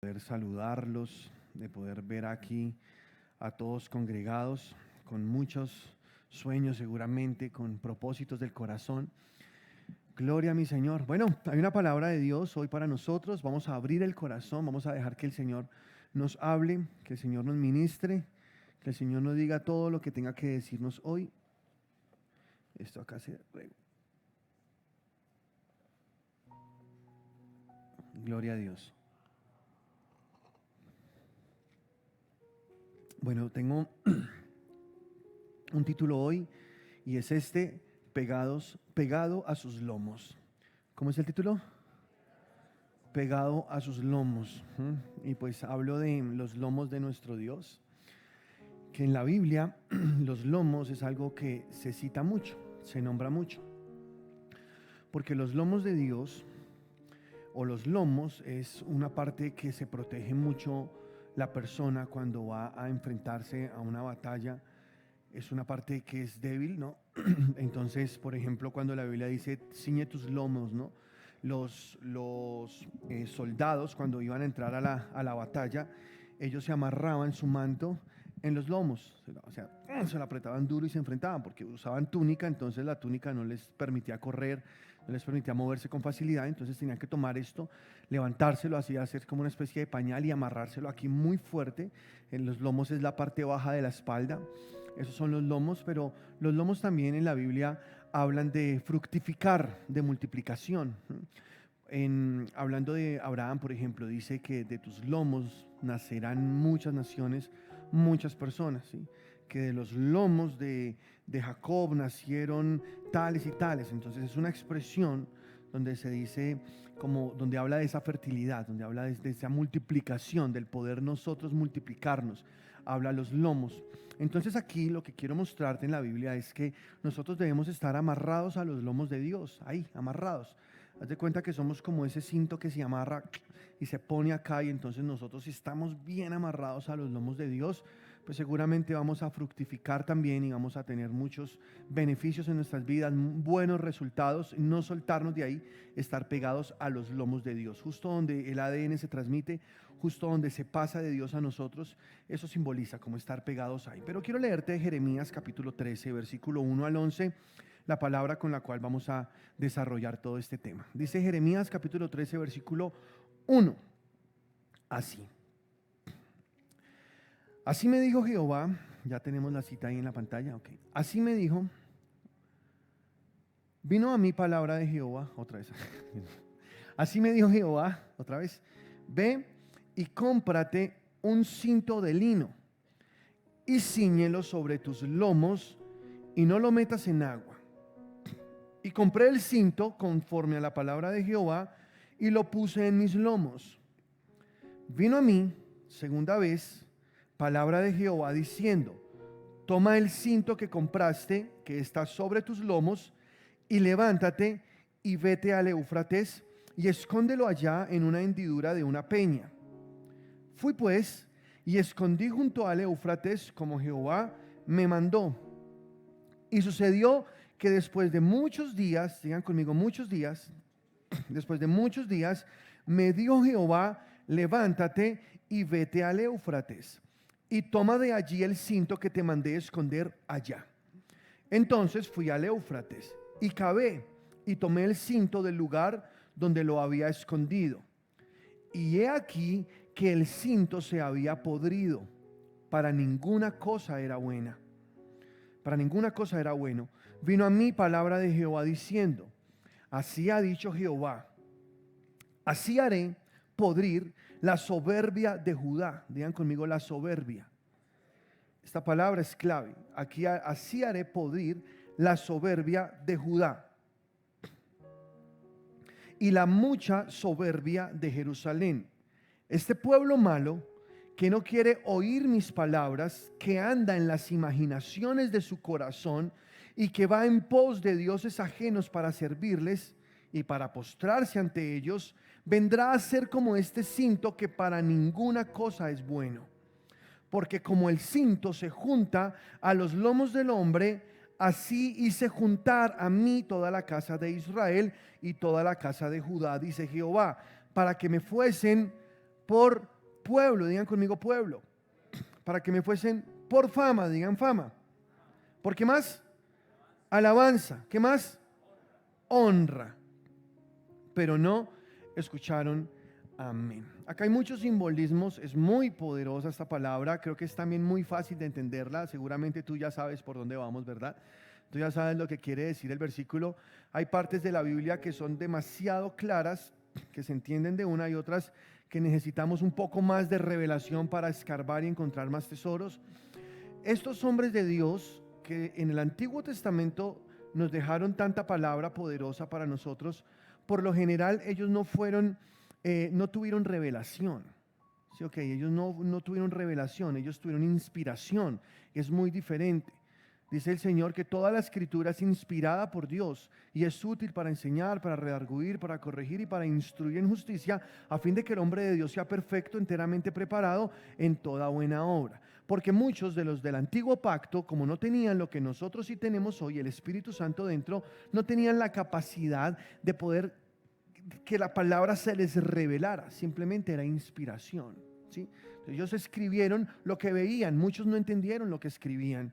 Poder saludarlos, de poder ver aquí a todos congregados con muchos sueños seguramente, con propósitos del corazón. Gloria a mi Señor. Bueno, hay una palabra de Dios hoy para nosotros. Vamos a abrir el corazón, vamos a dejar que el Señor nos hable, que el Señor nos ministre, que el Señor nos diga todo lo que tenga que decirnos hoy. Esto acá se... Gloria a Dios. Bueno, tengo un título hoy y es pegado a sus lomos. ¿Cómo es el título? Pegado a sus lomos. Y pues hablo de los lomos de nuestro Dios, que en la Biblia los lomos es algo que se cita mucho, se nombra mucho, porque los lomos de Dios o los lomos es una parte que se protege mucho la persona cuando va a enfrentarse a una batalla. Es una parte que es débil, ¿no? Entonces, por ejemplo, cuando la Biblia dice, ciñe tus lomos, ¿no? Los soldados, cuando iban a entrar a la batalla, ellos se amarraban su manto en los lomos, o sea, se lo apretaban duro y se enfrentaban, porque usaban túnica, entonces la túnica no les permitía correr, no les permitía moverse con facilidad, entonces tenían que tomar esto, levantárselo así, hacer como una especie de pañal y amarrárselo aquí muy fuerte. En los lomos es la parte baja de la espalda. Esos son los lomos, pero los lomos también en la Biblia hablan de fructificar, de multiplicación. Hablando de Abraham, por ejemplo, dice que de tus lomos nacerán muchas naciones, muchas personas, ¿sí? Que de los lomos de Jacob nacieron tales y tales. Entonces es una expresión donde se dice, como donde habla de esa fertilidad, donde habla de esa multiplicación, del poder nosotros multiplicarnos, habla los lomos. Entonces aquí lo que quiero mostrarte en la Biblia es que nosotros debemos estar amarrados a los lomos de Dios, ahí, amarrados. Haz de cuenta que somos como ese cinto que se amarra y se pone acá, y entonces nosotros, si estamos bien amarrados a los lomos de Dios, pues seguramente vamos a fructificar también y vamos a tener muchos beneficios en nuestras vidas, buenos resultados, no soltarnos de ahí, estar pegados a los lomos de Dios, justo donde el ADN se transmite, justo donde se pasa de Dios a nosotros. Eso simboliza como estar pegados ahí. Pero quiero leerte Jeremías capítulo 13, versículo 1 al 11, la palabra con la cual vamos a desarrollar todo este tema. Dice Jeremías capítulo 13, versículo 1, así. Así me dijo Jehová, ya tenemos la cita ahí en la pantalla, ok. Así me dijo, vino a mí palabra de Jehová, otra vez. Así me dijo Jehová, otra vez, ve y cómprate un cinto de lino y cíñelo sobre tus lomos y no lo metas en agua. Y compré el cinto conforme a la palabra de Jehová y lo puse en mis lomos. Vino a mí, segunda vez, palabra de Jehová diciendo, toma el cinto que compraste, que está sobre tus lomos, y levántate y vete al Éufrates y escóndelo allá en una hendidura de una peña. Fui pues y escondí junto al Éufrates como Jehová me mandó. Y sucedió que después de muchos días, digan conmigo muchos días, después de muchos días, me dijo Jehová, levántate y vete al Éufrates y toma de allí el cinto que te mandé esconder allá. Entonces fui al Éufrates y cavé y tomé el cinto del lugar donde lo había escondido. Y he aquí que el cinto se había podrido, para ninguna cosa era buena. Para ninguna cosa era bueno. Vino a mí palabra de Jehová diciendo, así ha dicho Jehová, así haré podrir la soberbia de Judá. Digan conmigo la soberbia. Esta palabra es clave. Aquí, así haré podrir la soberbia de Judá y la mucha soberbia de Jerusalén. Este pueblo malo que no quiere oír mis palabras, que anda en las imaginaciones de su corazón y que va en pos de dioses ajenos para servirles y para postrarse ante ellos, vendrá a ser como este cinto que para ninguna cosa es bueno. Porque como el cinto se junta a los lomos del hombre, así hice juntar a mí toda la casa de Israel y toda la casa de Judá, dice Jehová, para que me fuesen por pueblo, digan conmigo pueblo, para que me fuesen por fama, digan fama. ¿Por qué más? Alabanza. ¿Qué más? Honra. Pero no escucharon amén. Acá hay muchos simbolismos, es muy poderosa esta palabra, creo que es también muy fácil de entenderla, seguramente tú ya sabes por dónde vamos, ¿verdad? Tú ya sabes lo que quiere decir el versículo. Hay partes de la Biblia que son demasiado claras, que se entienden de una, y otras que necesitamos un poco más de revelación para escarbar y encontrar más tesoros. Estos hombres de Dios que en el Antiguo Testamento nos dejaron tanta palabra poderosa para nosotros, por lo general ellos no tuvieron revelación. ¿Sí? Okay, ellos no tuvieron revelación, ellos tuvieron inspiración. Es muy diferente. Dice el Señor que toda la Escritura es inspirada por Dios y es útil para enseñar, para redarguir, para corregir y para instruir en justicia, a fin de que el hombre de Dios sea perfecto, enteramente preparado en toda buena obra. Porque muchos de los del antiguo pacto, como no tenían lo que nosotros sí tenemos hoy, el Espíritu Santo dentro, no tenían la capacidad de poder que la palabra se les revelara, simplemente era inspiración, ¿sí? Ellos escribieron lo que veían, muchos no entendieron lo que escribían.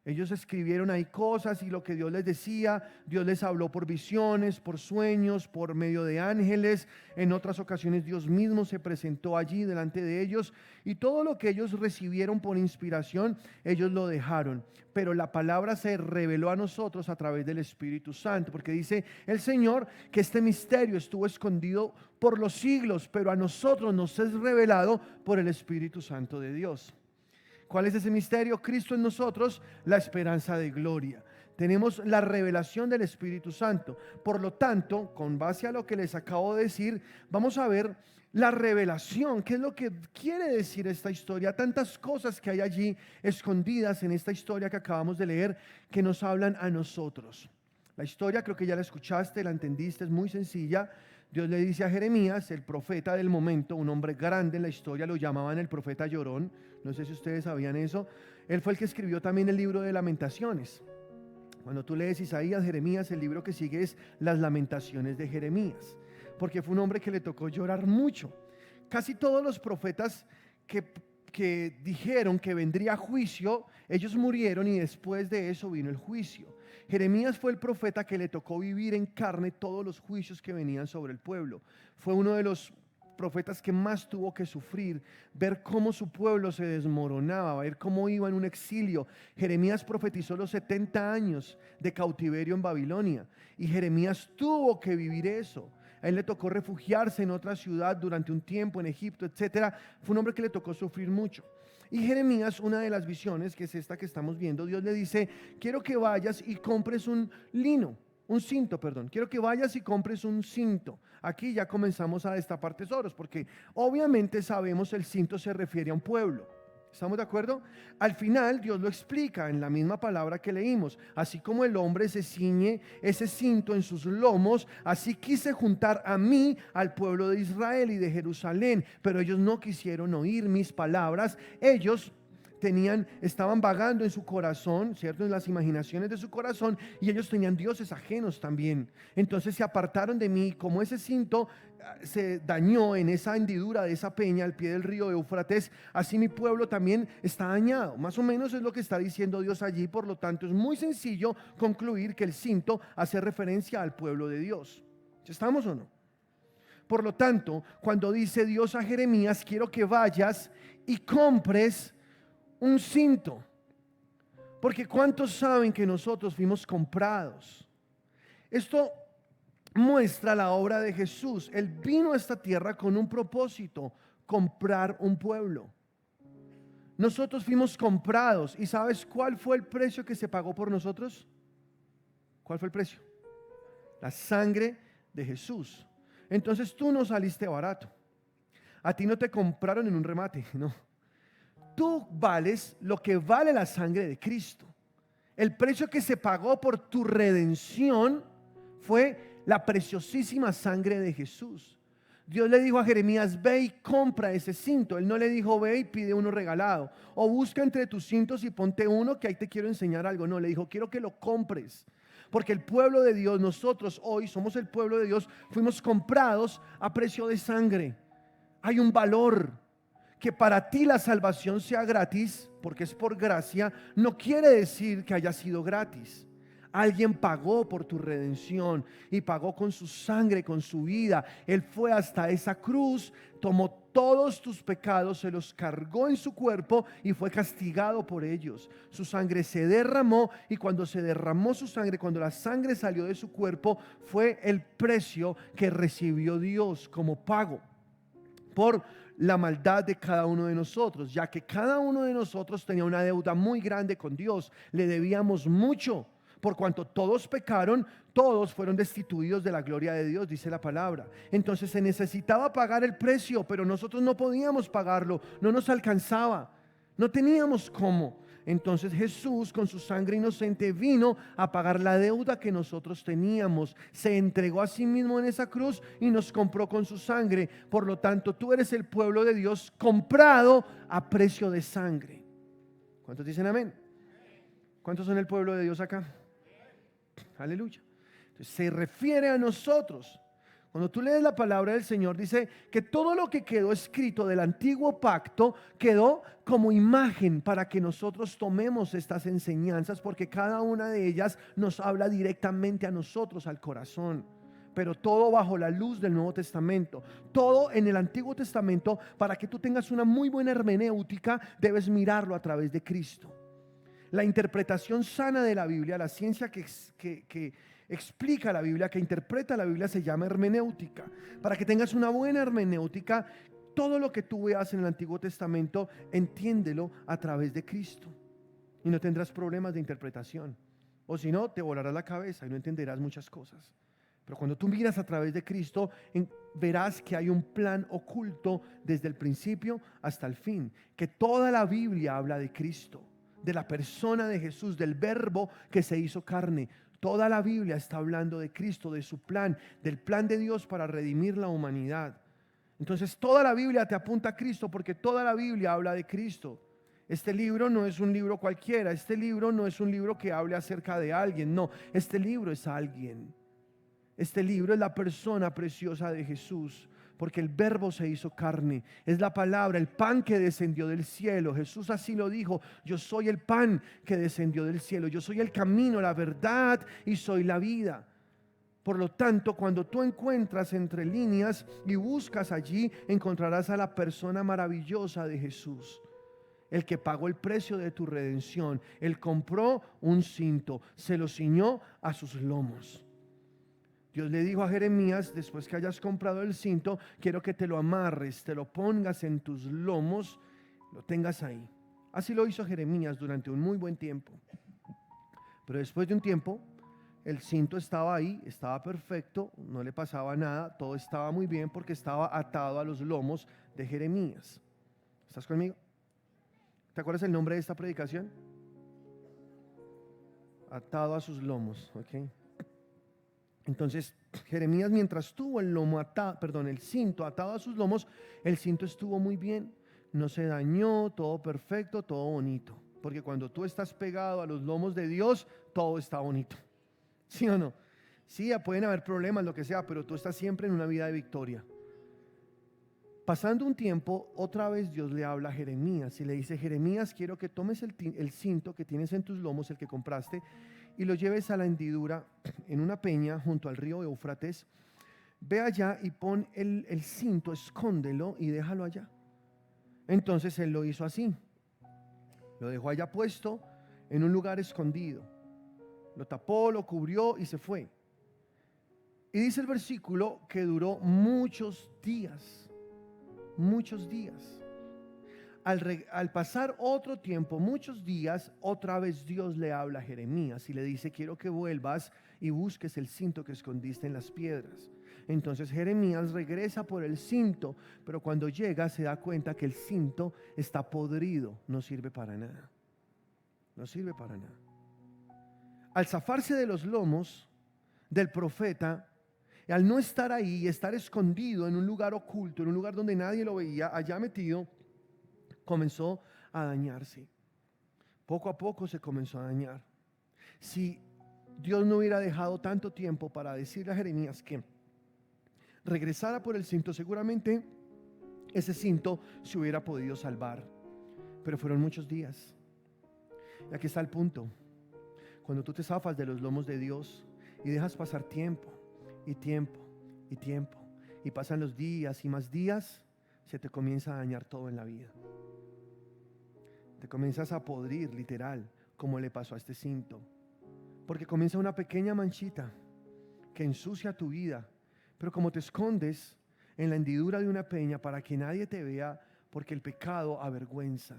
Ellos escribieron ahí cosas y lo que Dios les decía, Dios les habló por visiones, por sueños, por medio de ángeles. En otras ocasiones Dios mismo se presentó allí delante de ellos y todo lo que ellos recibieron por inspiración, ellos lo dejaron. Pero la palabra se reveló a nosotros a través del Espíritu Santo, porque dice el Señor que este misterio estuvo escondido por los siglos, pero a nosotros nos es revelado por el Espíritu Santo de Dios. ¿Cuál es ese misterio? Cristo en nosotros, la esperanza de gloria. Tenemos la revelación del Espíritu Santo. Por lo tanto, con base a lo que les acabo de decir, vamos a ver la revelación. ¿Qué es lo que quiere decir esta historia? Tantas cosas que hay allí escondidas en esta historia que acabamos de leer que nos hablan a nosotros. La historia creo que ya la escuchaste, la entendiste, es muy sencilla. Dios le dice a Jeremías, el profeta del momento, un hombre grande en la historia, lo llamaban el profeta llorón. No sé si ustedes sabían eso. Él fue el que escribió también el libro de Lamentaciones. Cuando tú lees Isaías, Jeremías, el libro que sigue es Las Lamentaciones de Jeremías, porque fue un hombre que le tocó llorar mucho. Casi todos los profetas que dijeron que vendría juicio, ellos murieron y después de eso vino el juicio. Jeremías fue el profeta que le tocó vivir en carne todos los juicios que venían sobre el pueblo. Fue uno de los profetas que más tuvo que sufrir, ver cómo su pueblo se desmoronaba, ver cómo iba en un exilio. Jeremías profetizó los 70 años de cautiverio en Babilonia y Jeremías tuvo que vivir eso. A él le tocó refugiarse en otra ciudad durante un tiempo, en Egipto, etcétera. Fue un hombre que le tocó sufrir mucho. Y Jeremías, una de las visiones, que es esta que estamos viendo, Dios le dice, quiero que vayas y compres un cinto, quiero que vayas y compres un cinto. Aquí ya comenzamos a destapar tesoros, porque obviamente sabemos el cinto se refiere a un pueblo. ¿Estamos de acuerdo? Al final Dios lo explica en la misma palabra que leímos. Así como el hombre se ciñe ese cinto en sus lomos, así quise juntar a mí al pueblo de Israel y de Jerusalén, pero ellos no quisieron oír mis palabras. Ellos estaban vagando en su corazón, ¿cierto? En las imaginaciones de su corazón, y ellos tenían dioses ajenos también. Entonces se apartaron de mí. Como ese cinto se dañó en esa hendidura de esa peña al pie del río Éufrates, así mi pueblo también está dañado. Más o menos es lo que está diciendo Dios allí. Por lo tanto, es muy sencillo concluir que el cinto hace referencia al pueblo de Dios. ¿Estamos o no? Por lo tanto, cuando dice Dios a Jeremías, quiero que vayas y compres un cinto, porque ¿cuántos saben que nosotros fuimos comprados? Esto muestra la obra de Jesús. Él vino a esta tierra con un propósito: comprar un pueblo. Nosotros fuimos comprados. ¿Y sabes cuál fue el precio que se pagó por nosotros? ¿Cuál fue el precio? La sangre de Jesús. Entonces tú no saliste barato. A ti no te compraron en un remate, no. Tú vales lo que vale la sangre de Cristo. El precio que se pagó por tu redención fue la preciosísima sangre de Jesús. Dios le dijo a Jeremías, ve y compra ese cinto. Él no le dijo, ve y pide uno regalado, o busca entre tus cintos y ponte uno, que ahí te quiero enseñar algo. No, le dijo, quiero que lo compres. Porque el pueblo de Dios, nosotros hoy somos el pueblo de Dios, fuimos comprados a precio de sangre. Hay un valor. Que para ti la salvación sea gratis, porque es por gracia, no quiere decir que haya sido gratis. Alguien pagó por tu redención y pagó con su sangre, con su vida. Él fue hasta esa cruz, tomó todos tus pecados, se los cargó en su cuerpo y fue castigado por ellos. Su sangre se derramó, y cuando se derramó su sangre, cuando la sangre salió de su cuerpo, fue el precio que recibió Dios como pago por la maldad de cada uno de nosotros, ya que cada uno de nosotros tenía una deuda muy grande con Dios. Le debíamos mucho. Por cuanto todos pecaron, todos fueron destituidos de la gloria de Dios, dice la palabra. Entonces se necesitaba pagar el precio, pero nosotros no podíamos pagarlo, no nos alcanzaba, no teníamos cómo. Entonces Jesús, con su sangre inocente, vino a pagar la deuda que nosotros teníamos. Se entregó a sí mismo en esa cruz y nos compró con su sangre. Por lo tanto, tú eres el pueblo de Dios, comprado a precio de sangre. ¿Cuántos dicen amén? ¿Cuántos son el pueblo de Dios acá? Aleluya. Entonces, se refiere a nosotros. Cuando tú lees la palabra del Señor, dice que todo lo que quedó escrito del antiguo pacto quedó como imagen para que nosotros tomemos estas enseñanzas, porque cada una de ellas nos habla directamente a nosotros, al corazón. Pero todo bajo la luz del Nuevo Testamento. Todo en el Antiguo Testamento, para que tú tengas una muy buena hermenéutica, debes mirarlo a través de Cristo. La interpretación sana de la Biblia, la ciencia que explica la Biblia, que interpreta la Biblia, se llama hermenéutica. Para que tengas una buena hermenéutica, todo lo que tú veas en el Antiguo Testamento, entiéndelo a través de Cristo. Y no tendrás problemas de interpretación. O si no, te volará la cabeza y no entenderás muchas cosas. Pero cuando tú miras a través de Cristo, verás que hay un plan oculto desde el principio hasta el fin. Que toda la Biblia habla de Cristo, de la persona de Jesús, del verbo que se hizo carne. Toda la Biblia está hablando de Cristo, de su plan, del plan de Dios para redimir la humanidad. Entonces toda la Biblia te apunta a Cristo, porque toda la Biblia habla de Cristo. Este libro no es un libro cualquiera, este libro no es un libro que hable acerca de alguien, no, este libro es alguien. Este libro es la persona preciosa de Jesús, porque el verbo se hizo carne, es la palabra, el pan que descendió del cielo. Jesús así lo dijo: yo soy el pan que descendió del cielo, yo soy el camino, la verdad y soy la vida. Por lo tanto, cuando tú encuentras entre líneas y buscas allí, encontrarás a la persona maravillosa de Jesús, el que pagó el precio de tu redención. Él compró un cinto, se lo ciñó a sus lomos. Dios le dijo a Jeremías: después que hayas comprado el cinto, quiero que te lo amarres, te lo pongas en tus lomos, lo tengas ahí. Así lo hizo Jeremías durante un muy buen tiempo. Pero después de un tiempo, el cinto estaba ahí, estaba perfecto, no le pasaba nada, todo estaba muy bien porque estaba atado a los lomos de Jeremías. ¿Estás conmigo? ¿Te acuerdas el nombre de esta predicación? Atado a sus lomos, ¿ok? Entonces Jeremías, mientras tuvo el cinto atado a sus lomos, el cinto estuvo muy bien, no se dañó, todo perfecto, todo bonito. Porque cuando tú estás pegado a los lomos de Dios, todo está bonito. ¿Sí o no? Sí, pueden haber problemas, lo que sea, pero tú estás siempre en una vida de victoria. Pasando un tiempo, otra vez Dios le habla a Jeremías y le dice: Jeremías, quiero que tomes el cinto que tienes en tus lomos, el que compraste, y lo lleves a la hendidura en una peña junto al río Éufrates. Ve allá y pon el cinto, escóndelo y déjalo allá. Entonces él lo hizo así. Lo dejó allá puesto en un lugar escondido. Lo tapó, lo cubrió y se fue. Y dice el versículo que duró muchos días. Muchos días. Al pasar otro tiempo, muchos días, otra vez Dios le habla a Jeremías y le dice: quiero que vuelvas y busques el cinto que escondiste en las piedras. Entonces Jeremías regresa por el cinto, pero cuando llega se da cuenta que el cinto está podrido, no sirve para nada. No sirve para nada. Al zafarse de los lomos del profeta, al no estar ahí, estar escondido en un lugar oculto, en un lugar donde nadie lo veía, allá metido, comenzó a dañarse. Poco a poco se comenzó a dañar. Si Dios no hubiera dejado tanto tiempo para decirle a Jeremías que regresara por el cinto, seguramente ese cinto se hubiera podido salvar. Pero fueron muchos días. Y aquí está el punto. Cuando tú te zafas de los lomos de Dios y dejas pasar tiempo y tiempo y tiempo, y pasan los días y más días, se te comienza a dañar todo en la vida. Te comienzas a podrir, literal, como le pasó a este cinto. Porque comienza una pequeña manchita que ensucia tu vida, pero como te escondes en la hendidura de una peña para que nadie te vea, porque el pecado avergüenza,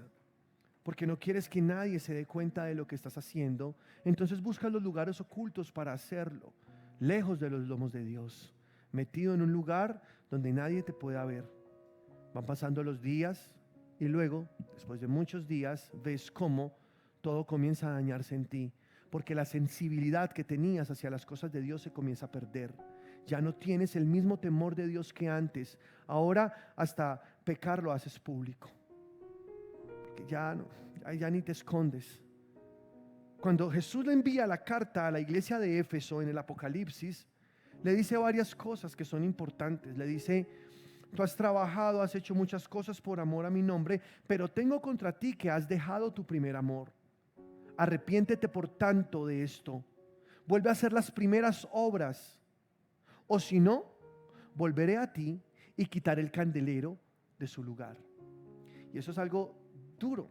porque no quieres que nadie se dé cuenta de lo que estás haciendo, entonces buscas los lugares ocultos para hacerlo, lejos de los lomos de Dios, metido en un lugar donde nadie te pueda ver. Van pasando los días y luego, después de muchos días, ves cómo todo comienza a dañarse en ti, porque la sensibilidad que tenías hacia las cosas de Dios se comienza a perder. Ya no tienes el mismo temor de Dios que antes. Ahora hasta pecar lo haces público, porque ya ni te escondes. Cuando Jesús le envía la carta a la iglesia de Éfeso en el Apocalipsis, le dice varias cosas que son importantes. Le dice: tú has trabajado, has hecho muchas cosas por amor a mi nombre, pero tengo contra ti que has dejado tu primer amor. Arrepiéntete por tanto de esto. Vuelve a hacer las primeras obras. O si no, volveré a ti y quitaré el candelero de su lugar. Y eso es algo duro.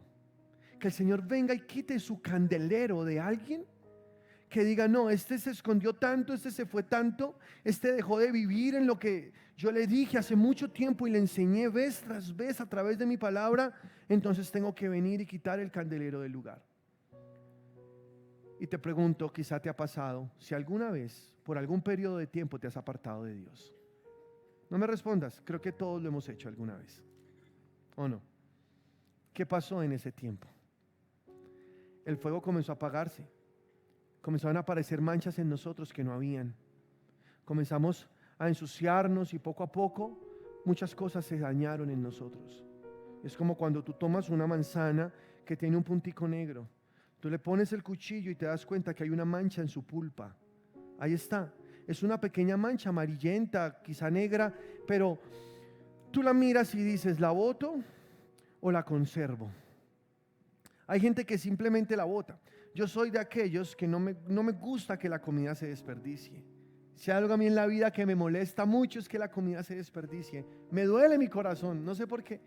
Que el Señor venga y quite su candelero de alguien. Que diga: no, este se escondió tanto, este se fue tanto, este dejó de vivir en lo que yo le dije hace mucho tiempo y le enseñé vez tras vez a través de mi palabra. Entonces tengo que venir y quitar el candelero del lugar. Y te pregunto, quizá te ha pasado, si alguna vez, por algún periodo de tiempo, te has apartado de Dios. No me respondas, creo que todos lo hemos hecho alguna vez, ¿o no? ¿Qué pasó en ese tiempo? El fuego comenzó a apagarse. Comenzaron a aparecer manchas en nosotros que no habían. Comenzamos a ensuciarnos y poco a poco muchas cosas se dañaron en nosotros. Es como cuando tú tomas una manzana que tiene un puntico negro. Tú le pones el cuchillo y te das cuenta que hay una mancha en su pulpa. Ahí está. Es una pequeña mancha amarillenta, quizá negra, pero tú la miras y dices: ¿la boto o la conservo? Hay gente que simplemente la bota. Yo soy de aquellos que no me gusta que la comida se desperdicie. Si hay algo a mí en la vida que me molesta mucho es que la comida se desperdicie. Me duele mi corazón, no sé por qué.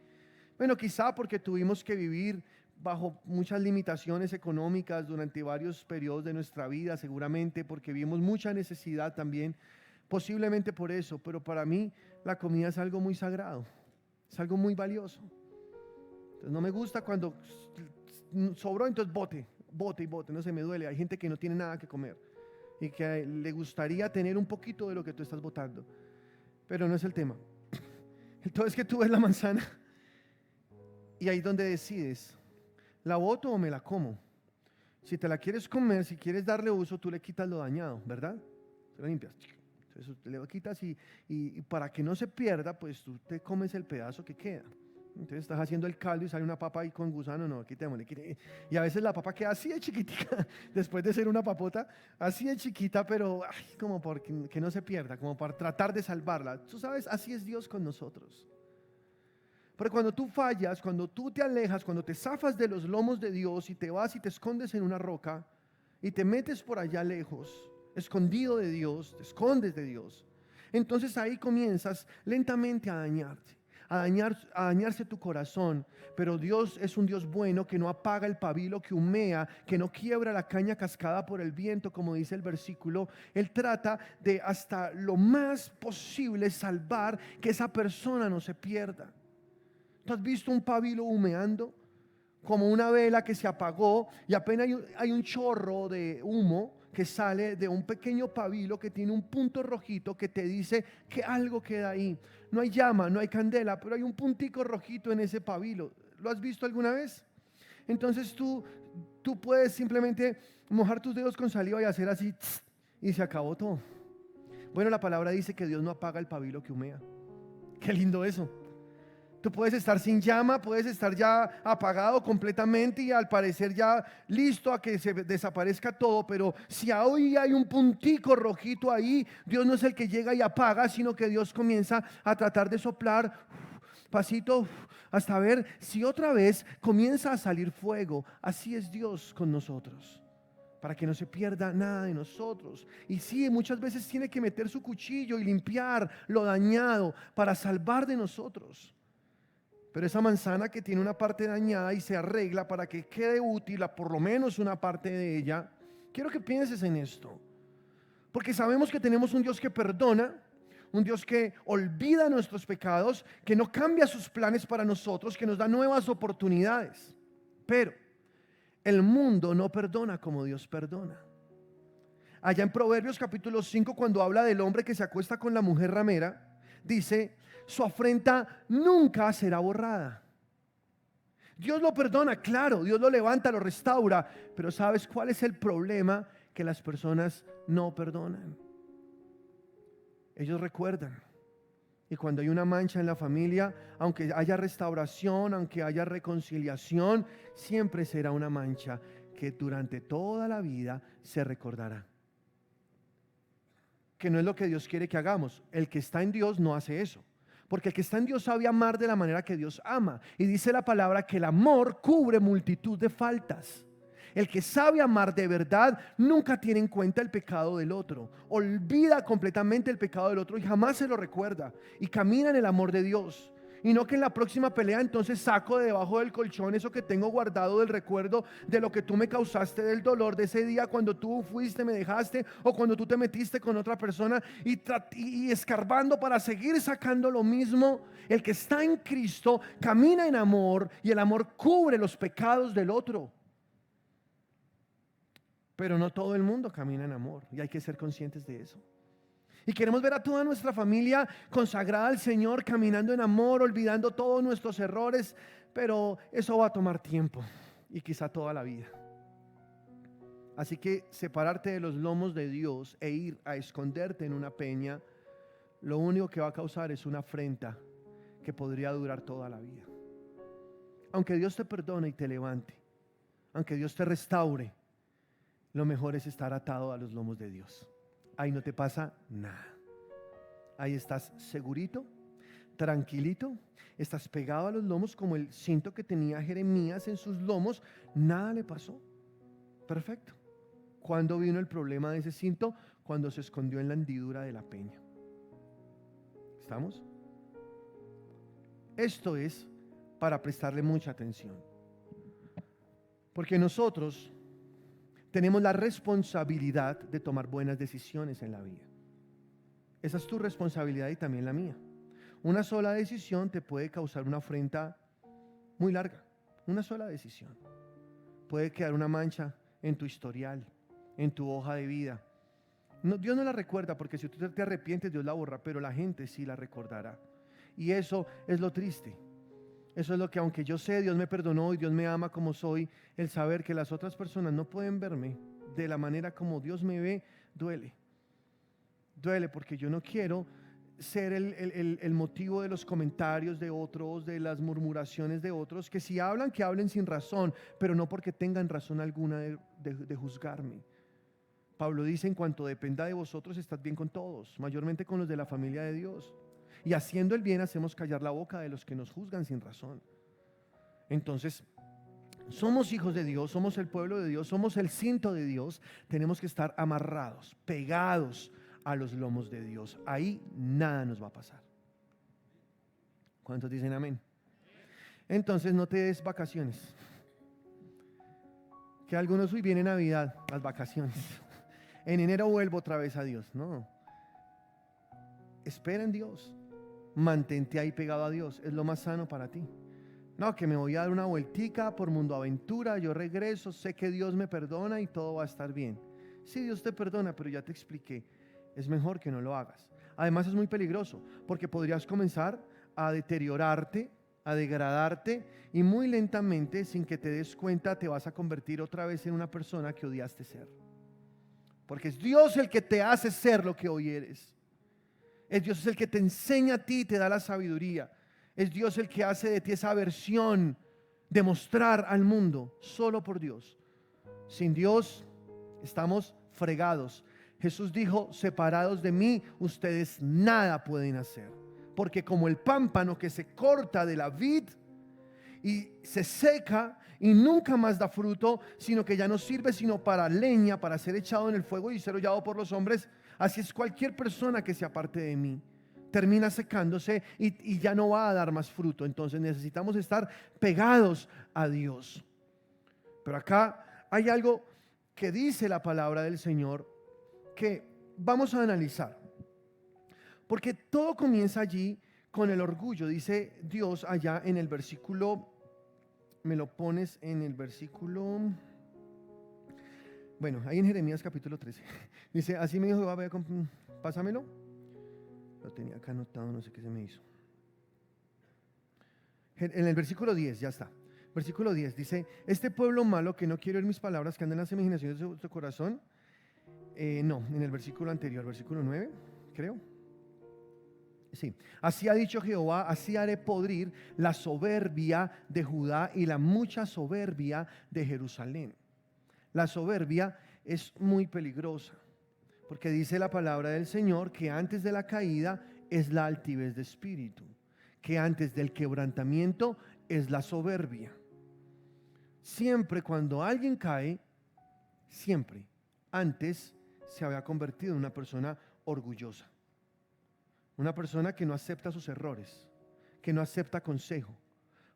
Bueno, quizá porque tuvimos que vivir bajo muchas limitaciones económicas durante varios periodos de nuestra vida, seguramente porque vimos mucha necesidad también, posiblemente por eso, pero para mí la comida es algo muy sagrado, es algo muy valioso. Entonces no me gusta cuando sobró, entonces bote, no se me duele. Hay gente que no tiene nada que comer y que le gustaría tener un poquito de lo que tú estás botando, pero no es el tema. Entonces que tú ves la manzana y ahí donde decides: ¿la boto o me la como? Si te la quieres comer, si quieres darle uso, tú le quitas lo dañado, ¿verdad? Te lo limpias. Entonces le quitas y para que no se pierda, pues tú te comes el pedazo que queda. Entonces estás haciendo el caldo y sale una papa ahí con gusano, no, quitémosle. Y a veces la papa queda así de chiquitica, después de ser una papota, así de chiquita, pero como que no se pierda, como para tratar de salvarla. Tú sabes, así es Dios con nosotros. Pero cuando tú fallas, cuando tú te alejas, cuando te zafas de los lomos de Dios y te vas y te escondes en una roca y te metes por allá lejos, escondido de Dios, te escondes de Dios, entonces ahí comienzas lentamente a dañarte, a dañarse tu corazón. Pero Dios es un Dios bueno que no apaga el pabilo que humea, que no quiebra la caña cascada por el viento, como dice el versículo. Él trata de hasta lo más posible salvar que esa persona no se pierda. ¿Tú has visto un pabilo humeando? Como una vela que se apagó y apenas hay un chorro de humo que sale de un pequeño pabilo que tiene un punto rojito que te dice que algo queda ahí. No hay llama, no hay candela, pero hay un puntico rojito en ese pabilo. ¿Lo has visto alguna vez? Entonces tú puedes simplemente mojar tus dedos con saliva y hacer así y se acabó todo. Bueno, la palabra dice que Dios no apaga el pabilo que humea. Qué lindo eso. Tú puedes estar sin llama, puedes estar ya apagado completamente y al parecer ya listo a que se desaparezca todo, pero si hoy hay un puntico rojito ahí, Dios no es el que llega y apaga, sino que Dios comienza a tratar de soplar pasito, hasta ver si otra vez comienza a salir fuego. Así es Dios con nosotros, para que no se pierda nada de nosotros. Y sí, muchas veces tiene que meter su cuchillo y limpiar lo dañado para salvar de nosotros. Pero esa manzana que tiene una parte dañada y se arregla para que quede útil a por lo menos una parte de ella, quiero que pienses en esto. Porque sabemos que tenemos un Dios que perdona, un Dios que olvida nuestros pecados, que no cambia sus planes para nosotros, que nos da nuevas oportunidades. Pero el mundo no perdona como Dios perdona. Allá en Proverbios capítulo 5, cuando habla del hombre que se acuesta con la mujer ramera, dice: su afrenta nunca será borrada. Dios lo perdona, claro, Dios lo levanta, lo restaura, pero ¿sabes cuál es el problema? Que las personas no perdonan. Ellos recuerdan. Y cuando hay una mancha en la familia, aunque haya restauración, aunque haya reconciliación, siempre será una mancha que durante toda la vida se recordará. Que no es lo que Dios quiere que hagamos. El que está en Dios no hace eso. Porque el que está en Dios sabe amar de la manera que Dios ama. Y dice la palabra que el amor cubre multitud de faltas. El que sabe amar de verdad nunca tiene en cuenta el pecado del otro. Olvida completamente el pecado del otro y jamás se lo recuerda. Y camina en el amor de Dios. Y no que en la próxima pelea entonces saco de debajo del colchón eso que tengo guardado del recuerdo de lo que tú me causaste, del dolor de ese día cuando tú fuiste, me dejaste, o cuando tú te metiste con otra persona, y escarbando para seguir sacando lo mismo. El que está en Cristo camina en amor y el amor cubre los pecados del otro. Pero no todo el mundo camina en amor y hay que ser conscientes de eso. Y queremos ver a toda nuestra familia consagrada al Señor, caminando en amor, olvidando todos nuestros errores, pero eso va a tomar tiempo y quizá toda la vida. Así que separarte de los lomos de Dios e ir a esconderte en una peña, lo único que va a causar es una afrenta que podría durar toda la vida. Aunque Dios te perdone y te levante, aunque Dios te restaure, lo mejor es estar atado a los lomos de Dios. Ahí no te pasa nada. Ahí estás segurito, tranquilito, estás pegado a los lomos como el cinto que tenía Jeremías en sus lomos. Nada le pasó. Perfecto. ¿Cuándo vino el problema de ese cinto? Cuando se escondió en la hendidura de la peña. ¿Estamos? Esto es para prestarle mucha atención. Porque nosotros tenemos la responsabilidad de tomar buenas decisiones en la vida. Esa es tu responsabilidad y también la mía. Una sola decisión te puede causar una afrenta muy larga. Una sola decisión puede quedar una mancha en tu historial, en tu hoja de vida. No, Dios no la recuerda, porque si tú te arrepientes, Dios la borra, pero la gente sí la recordará. Y eso es lo triste. Eso es lo que, aunque yo sé, Dios me perdonó y Dios me ama como soy, el saber que las otras personas no pueden verme de la manera como Dios me ve, duele. Duele porque yo no quiero ser el motivo de los comentarios de otros, de las murmuraciones de otros, que si hablan, que hablen sin razón, pero no porque tengan razón alguna de juzgarme. Pablo dice: en cuanto dependa de vosotros, estad bien con todos, mayormente con los de la familia de Dios. Y haciendo el bien hacemos callar la boca de los que nos juzgan sin razón. Entonces, somos hijos de Dios, somos el pueblo de Dios, somos el cinto de Dios. Tenemos que estar amarrados, pegados a los lomos de Dios. Ahí nada nos va a pasar. ¿Cuántos dicen amén? Entonces no te des vacaciones. Que algunos hoy viene Navidad, las vacaciones. En enero vuelvo otra vez a Dios. No. Espera en Dios. Mantente ahí pegado a Dios. Es lo más sano para ti. No, que me voy a dar una vueltica por Mundo Aventura, yo regreso, sé que Dios me perdona y todo va a estar bien. Sí, Dios te perdona, pero ya te expliqué. Es mejor que no lo hagas. Además es muy peligroso, porque podrías comenzar a deteriorarte, a degradarte, y muy lentamente, sin que te des cuenta, te vas a convertir otra vez en una persona que odiaste ser. Porque es Dios el que te hace ser lo que hoy eres. Es Dios el que te enseña a ti y te da la sabiduría. Es Dios el que hace de ti esa versión de mostrar al mundo solo por Dios. Sin Dios estamos fregados. Jesús dijo: separados de mí, ustedes nada pueden hacer. porque como el pámpano que se corta de la vid y se seca y nunca más da fruto, sino que ya no sirve sino para leña, para ser echado en el fuego y ser hollado por los hombres, así es cualquier persona que se aparte de mí. Termina secándose y ya no va a dar más fruto. Entonces necesitamos estar pegados a Dios. Pero acá hay algo que dice la palabra del Señor que vamos a analizar. Porque todo comienza allí con el orgullo. Dice Dios allá en el versículo, me lo pones en el versículo, bueno, ahí en Jeremías capítulo 13. Dice, así me dijo Jehová, pásamelo. Lo tenía acá anotado, no sé qué se me hizo. En el versículo 10, ya está. Versículo 10 dice, este pueblo malo que no quiere oír mis palabras, que anda en las imaginaciones de su corazón. No, en el versículo anterior, versículo 9, creo. Sí, así ha dicho Jehová, así haré podrir la soberbia de Judá y la mucha soberbia de Jerusalén. La soberbia es muy peligrosa, porque dice la palabra del Señor que antes de la caída es la altivez de espíritu, que antes del quebrantamiento es la soberbia. Siempre cuando alguien cae, siempre antes se había convertido en una persona orgullosa. Una persona que no acepta sus errores, que no acepta consejo.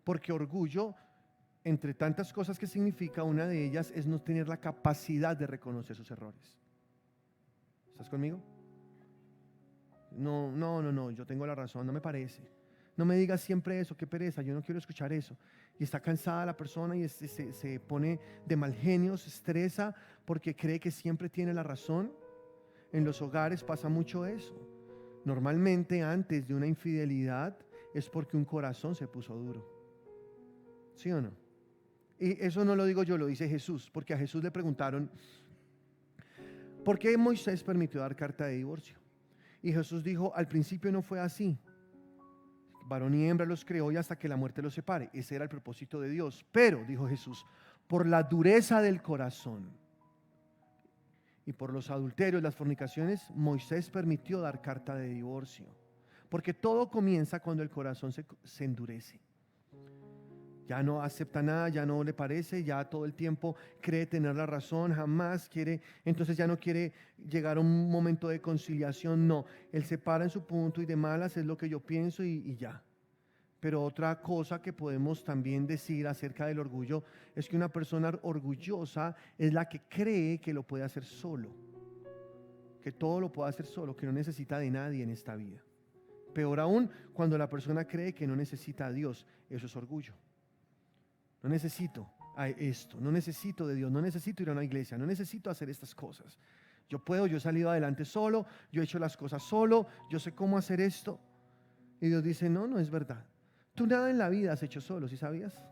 Porque orgullo, entre tantas cosas que significa, una de ellas es no tener la capacidad de reconocer sus errores. ¿Estás conmigo? No, yo tengo la razón, no me parece. No me digas siempre eso, qué pereza, yo no quiero escuchar eso. Y está cansada la persona y se pone de mal genio, se estresa porque cree que siempre tiene la razón. En los hogares pasa mucho eso. Normalmente antes de una infidelidad es porque un corazón se puso duro. ¿Sí o no? Y eso no lo digo yo, lo dice Jesús, porque a Jesús le preguntaron, ¿por qué Moisés permitió dar carta de divorcio? Y Jesús dijo, al principio no fue así. Varón y hembra los creó y hasta que la muerte los separe. Ese era el propósito de Dios. Pero, dijo Jesús, por la dureza del corazón y por los adulterios, las fornicaciones, Moisés permitió dar carta de divorcio. Porque todo comienza cuando el corazón se endurece. Ya no acepta nada, ya no le parece, ya todo el tiempo cree tener la razón, jamás quiere, entonces ya no quiere llegar a un momento de conciliación, no. Él se para en su punto y de malas es lo que yo pienso y ya. Pero otra cosa que podemos también decir acerca del orgullo es que una persona orgullosa es la que cree que lo puede hacer solo, que todo lo puede hacer solo, que no necesita de nadie en esta vida. Peor aún, cuando la persona cree que no necesita a Dios, eso es orgullo. No necesito esto, no necesito de Dios, no necesito ir a una iglesia, no necesito hacer estas cosas. Yo puedo, yo he salido adelante solo, yo he hecho las cosas solo, yo sé cómo hacer esto. Y Dios dice, no es verdad. Tú nada en la vida has hecho solo, ¿sí sabías?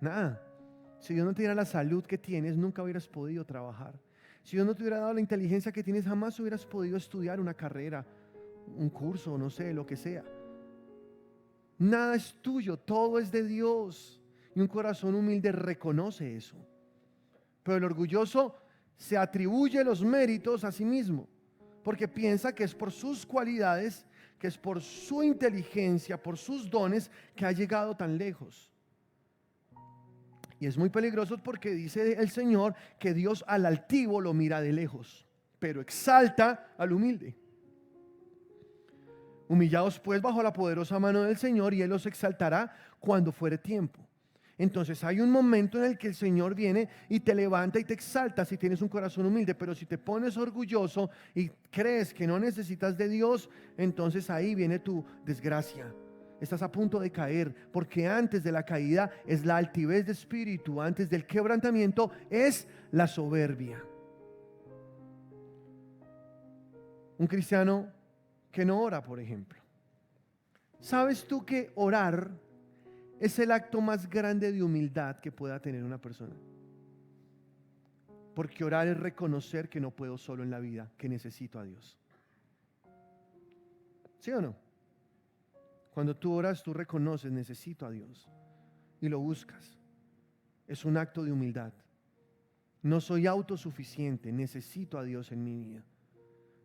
Nada. Si Dios no te diera la salud que tienes, nunca hubieras podido trabajar. Si Dios no te hubiera dado la inteligencia que tienes, jamás hubieras podido estudiar una carrera, un curso, no sé, lo que sea. Nada es tuyo, todo es de Dios. Y un corazón humilde reconoce eso. Pero el orgulloso se atribuye los méritos a sí mismo, porque piensa que es por sus cualidades, que es por su inteligencia, por sus dones, que ha llegado tan lejos. Y es muy peligroso porque dice el Señor que Dios al altivo lo mira de lejos, pero exalta al humilde. Humillaos pues bajo la poderosa mano del Señor y Él los exaltará cuando fuere tiempo. Entonces hay un momento en el que el Señor viene y te levanta y te exalta si tienes un corazón humilde, pero si te pones orgulloso y crees que no necesitas de Dios, entonces ahí viene tu desgracia. Estás a punto de caer, porque antes de la caída es la altivez de espíritu, antes del quebrantamiento es la soberbia. Un cristiano que no ora, por ejemplo. ¿Sabes tú que orar es el acto más grande de humildad que pueda tener una persona? Porque orar es reconocer que no puedo solo en la vida, que necesito a Dios. ¿Sí o no? Cuando tú oras, tú reconoces, necesito a Dios, y lo buscas. Es un acto de humildad. No soy autosuficiente, necesito a Dios en mi vida.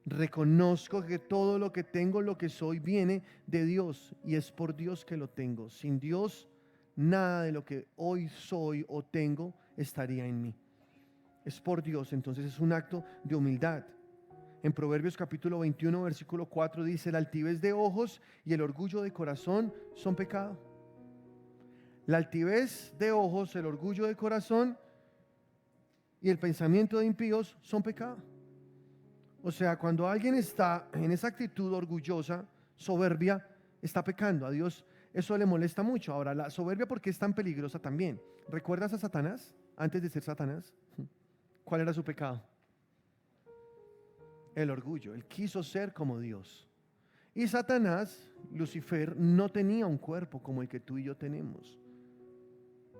Reconozco que todo lo que tengo, lo que soy, viene de Dios y es por Dios que lo tengo. Sin Dios, nada de lo que hoy soy o tengo estaría en mí. Es por Dios, entonces es un acto de humildad. En Proverbios capítulo 21, versículo 4 dice: la altivez de ojos y el orgullo de corazón son pecado. La altivez de ojos, el orgullo de corazón y el pensamiento de impíos son pecado. O sea, cuando alguien está en esa actitud orgullosa, soberbia, está pecando. A Dios eso le molesta mucho. Ahora, la soberbia, ¿por qué es tan peligrosa también? ¿Recuerdas a Satanás antes de ser Satanás? ¿Cuál era su pecado? El orgullo. Él quiso ser como Dios. Y Satanás, Lucifer, no tenía un cuerpo como el que tú y yo tenemos.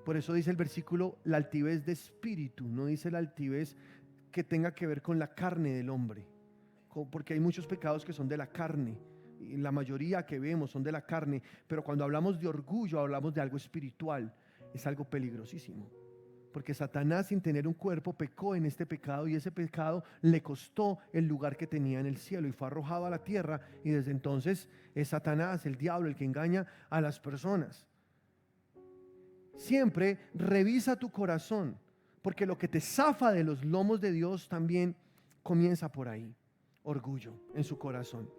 Por eso dice el versículo, la altivez de espíritu, no dice la altivez que tenga que ver con la carne del hombre, porque hay muchos pecados que son de la carne, y la mayoría que vemos son de la carne, pero cuando hablamos de orgullo hablamos de algo espiritual, es algo peligrosísimo, porque Satanás, sin tener un cuerpo, pecó en este pecado, y ese pecado le costó el lugar que tenía en el cielo y fue arrojado a la tierra, y desde entonces es Satanás, el diablo, el que engaña a las personas. Siempre revisa tu corazón, porque lo que te zafa de los lomos de Dios también comienza por ahí. Orgullo en su corazón.